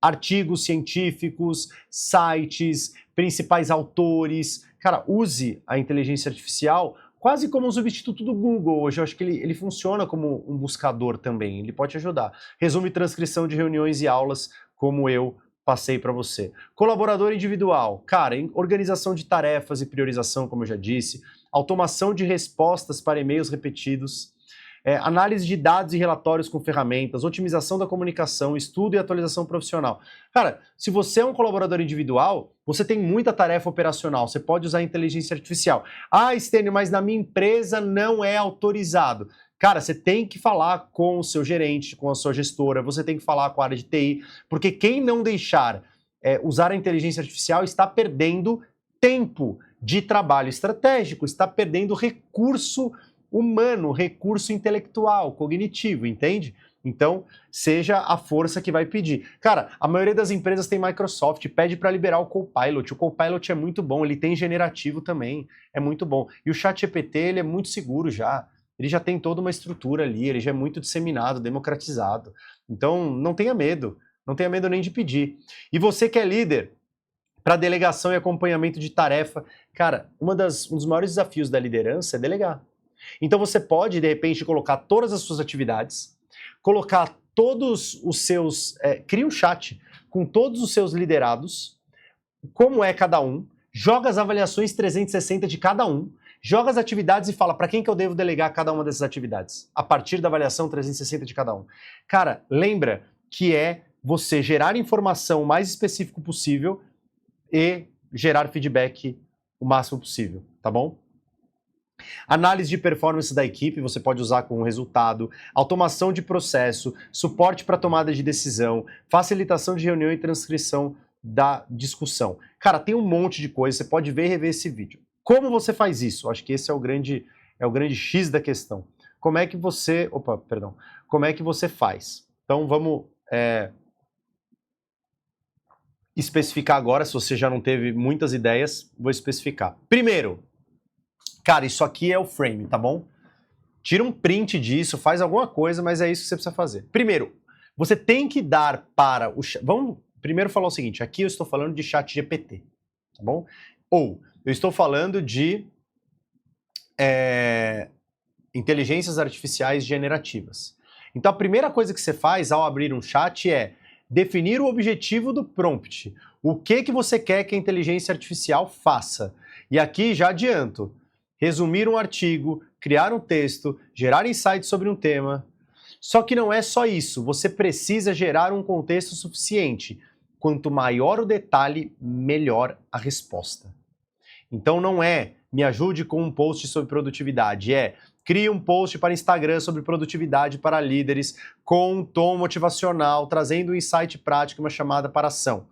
artigos científicos, sites, principais autores. Cara, use a inteligência artificial quase como um substituto do Google. Hoje eu acho que ele funciona como um buscador também, ele pode te ajudar. Resumo e transcrição de reuniões e aulas, como eu passei para você. Colaborador individual, cara, em organização de tarefas e priorização, como eu já disse, automação de respostas para e-mails repetidos, análise de dados e relatórios com ferramentas, otimização da comunicação, estudo e atualização profissional. Cara, se você é um colaborador individual, você tem muita tarefa operacional, você pode usar a inteligência artificial. Ah, Stênio, mas na minha empresa não é autorizado. Cara, você tem que falar com o seu gerente, com a sua gestora, você tem que falar com a área de TI, porque quem não deixar usar a inteligência artificial está perdendo tempo de trabalho estratégico, está perdendo recurso humano, recurso intelectual, cognitivo, entende? Então, seja a força que vai pedir. Cara, a maioria das empresas tem Microsoft, pede para liberar o Copilot. O Copilot é muito bom, ele tem generativo também, é muito bom. E o ChatGPT, ele é muito seguro já. Ele já tem toda uma estrutura ali, ele já é muito disseminado, democratizado. Então, não tenha medo nem de pedir. E você que é líder, para delegação e acompanhamento de tarefa, cara, um dos maiores desafios da liderança é delegar. Então você pode, de repente, colocar todas as suas atividades, colocar todos os seus... cria um chat com todos os seus liderados, como é cada um, joga as avaliações 360 de cada um, joga as atividades e fala para quem que eu devo delegar cada uma dessas atividades, a partir da avaliação 360 de cada um. Cara, lembra que é você gerar informação o mais específico possível e gerar feedback o máximo possível, tá bom? Análise de performance da equipe, você pode usar com resultado, automação de processo, suporte para tomada de decisão, facilitação de reunião e transcrição da discussão. Cara, tem um monte de coisa, você pode ver e rever esse vídeo. Como você faz isso? Acho que esse é o grande X da questão. Como é que você faz? Então vamos especificar agora, se você já não teve muitas ideias, vou especificar. Primeiro, cara, isso aqui é o frame, tá bom? Tira um print disso, faz alguma coisa, mas é isso que você precisa fazer. Primeiro, você tem que dar para o... Vamos primeiro falar o seguinte, aqui eu estou falando de ChatGPT, tá bom? Ou eu estou falando de inteligências artificiais generativas. Então a primeira coisa que você faz ao abrir um chat é definir o objetivo do prompt. O que você quer que a inteligência artificial faça? E aqui já adianto, resumir um artigo, criar um texto, gerar insights sobre um tema. Só que não é só isso, você precisa gerar um contexto suficiente. Quanto maior o detalhe, melhor a resposta. Então não é me ajude com um post sobre produtividade, crie um post para Instagram sobre produtividade para líderes com um tom motivacional, trazendo um insight prático e uma chamada para ação.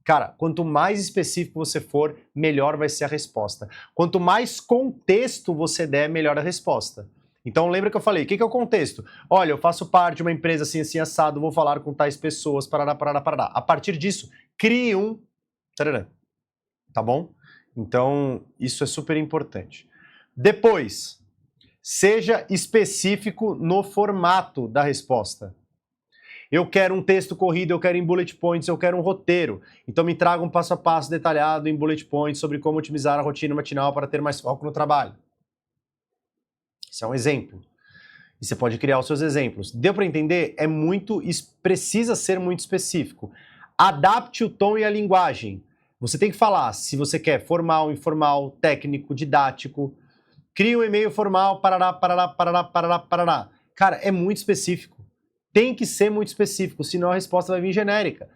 Cara, quanto mais específico você for, melhor vai ser a resposta. Quanto mais contexto você der, melhor a resposta. Então lembra que eu falei, o que é o contexto? Olha, eu faço parte de uma empresa assim, assim, assado, vou falar com tais pessoas, parará, parará, parará. A partir disso, crie um... Tá bom? Então, isso é super importante. Depois, seja específico no formato da resposta. Eu quero um texto corrido, eu quero em bullet points, eu quero um roteiro. Então me traga um passo a passo detalhado em bullet points sobre como otimizar a rotina matinal para ter mais foco no trabalho. Isso é um exemplo. E você pode criar os seus exemplos. Deu para entender? Precisa ser muito específico. Adapte o tom e a linguagem. Você tem que falar se você quer formal, informal, técnico, didático. Crie um e-mail formal, parará, parará, parará, parará, parará. Cara, é muito específico. Tem que ser muito específico, senão a resposta vai vir genérica.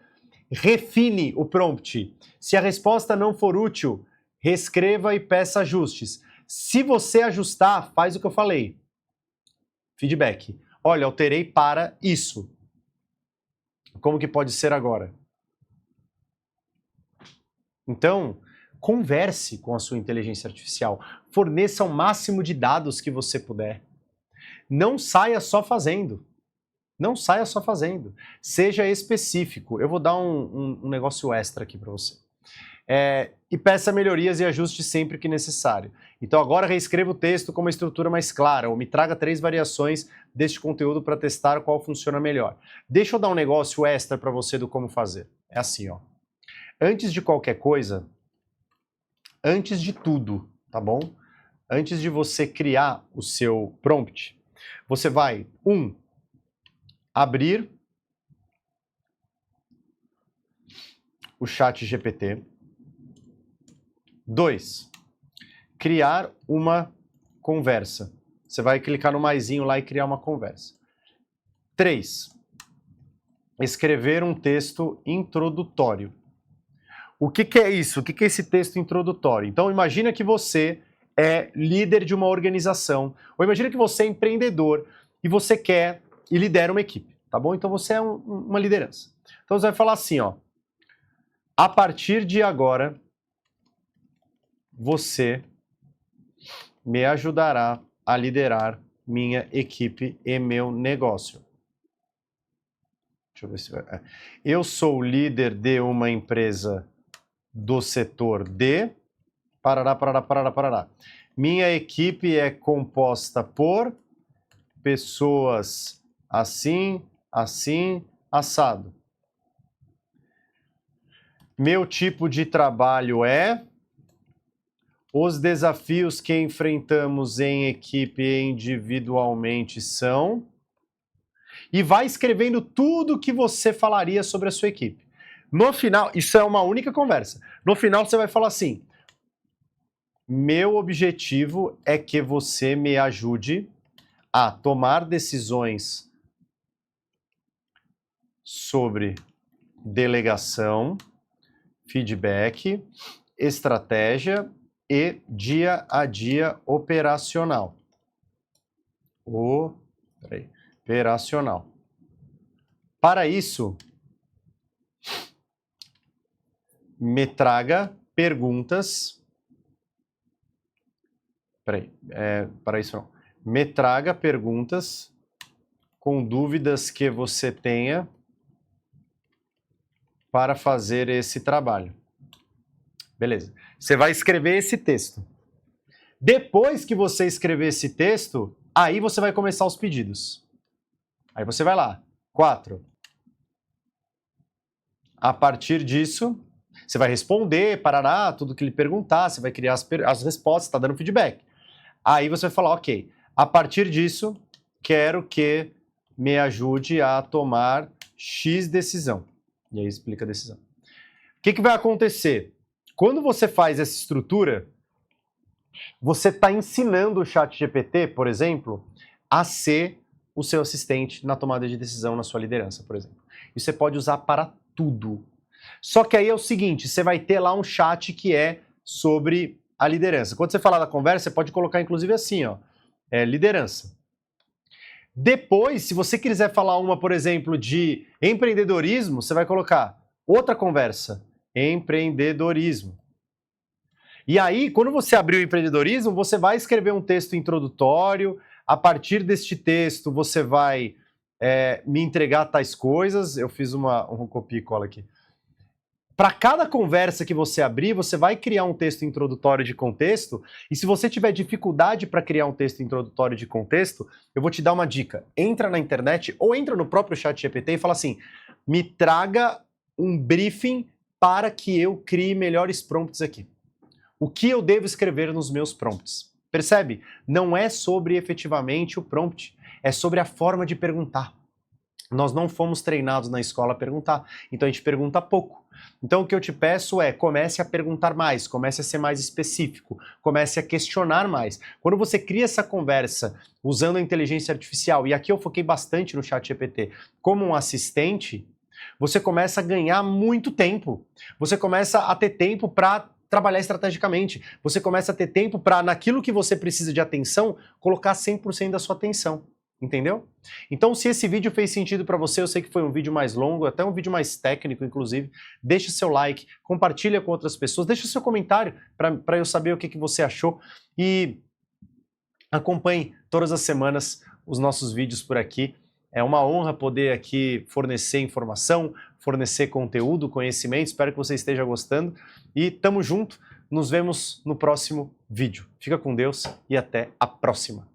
Refine o prompt. Se a resposta não for útil, reescreva e peça ajustes. Se você ajustar, faz o que eu falei. Feedback. Olha, alterei para isso. Como que pode ser agora? Então, converse com a sua inteligência artificial. Forneça o máximo de dados que você puder. Não saia só fazendo. Não saia só fazendo. Seja específico. Eu vou dar um negócio extra aqui para você. E peça melhorias e ajustes sempre que necessário. Então agora reescreva o texto com uma estrutura mais clara, ou me traga 3 variações deste conteúdo para testar qual funciona melhor. Deixa eu dar um negócio extra para você do como fazer. É assim, ó. Antes de qualquer coisa, antes de tudo, tá bom? Antes de você criar o seu prompt, você vai, abrir o ChatGPT. 2, criar uma conversa. Você vai clicar no maisinho lá e criar uma conversa. 3. Escrever um texto introdutório. O que é isso? O que é esse texto introdutório? Então, imagina que você é líder de uma organização, ou imagina que você é empreendedor e você quer e lidera uma equipe, tá bom? Então, você é uma liderança. Então, você vai falar assim, ó, a partir de agora, você me ajudará a liderar minha equipe e meu negócio. Deixa eu ver se vai... Eu sou líder de uma empresa do setor de... Parará. Minha equipe é composta por pessoas assim, assado. Meu tipo de trabalho é... Os desafios que enfrentamos em equipe e individualmente são... E vai escrevendo tudo que você falaria sobre a sua equipe. No final, isso é uma única conversa. No final você vai falar assim, meu objetivo é que você me ajude a tomar decisões sobre delegação, feedback, estratégia e dia a dia operacional. Operacional. Para isso, me traga perguntas. Para isso não. Me traga perguntas com dúvidas que você tenha para fazer esse trabalho. Beleza. Você vai escrever esse texto. Depois que você escrever esse texto, aí você vai começar os pedidos. Aí você vai lá. 4. A partir disso, você vai responder, parará, tudo que ele perguntar, você vai criar as respostas, está dando feedback. Aí você vai falar, ok, a partir disso, quero que me ajude a tomar X decisão. E aí explica a decisão. O que vai acontecer? Quando você faz essa estrutura, você está ensinando o ChatGPT, por exemplo, a ser o seu assistente na tomada de decisão na sua liderança, por exemplo. E você pode usar para tudo. Só que aí é o seguinte, você vai ter lá um chat que é sobre a liderança. Quando você falar da conversa, você pode colocar inclusive assim, ó, liderança. Depois, se você quiser falar uma, por exemplo, de empreendedorismo, você vai colocar outra conversa, empreendedorismo. E aí, quando você abrir o empreendedorismo, você vai escrever um texto introdutório, a partir deste texto você vai me entregar tais coisas, eu fiz um copia e cola aqui. Para cada conversa que você abrir, você vai criar um texto introdutório de contexto, e se você tiver dificuldade para criar um texto introdutório de contexto, eu vou te dar uma dica. Entra na internet ou entra no próprio ChatGPT e fala assim, me traga um briefing para que eu crie melhores prompts aqui. O que eu devo escrever nos meus prompts? Percebe? Não é sobre efetivamente o prompt, é sobre a forma de perguntar. Nós não fomos treinados na escola a perguntar, então a gente pergunta pouco. Então o que eu te peço é, comece a perguntar mais, comece a ser mais específico, comece a questionar mais. Quando você cria essa conversa usando a inteligência artificial, e aqui eu foquei bastante no ChatGPT, como um assistente, você começa a ganhar muito tempo. Você começa a ter tempo para trabalhar estrategicamente. Você começa a ter tempo para, naquilo que você precisa de atenção, colocar 100% da sua atenção. Entendeu? Então, se esse vídeo fez sentido para você, eu sei que foi um vídeo mais longo, até um vídeo mais técnico, inclusive, deixe seu like, compartilha com outras pessoas, deixe seu comentário para eu saber o que você achou e acompanhe todas as semanas os nossos vídeos por aqui. É uma honra poder aqui fornecer informação, fornecer conteúdo, conhecimento, espero que você esteja gostando e tamo junto, nos vemos no próximo vídeo. Fica com Deus e até a próxima.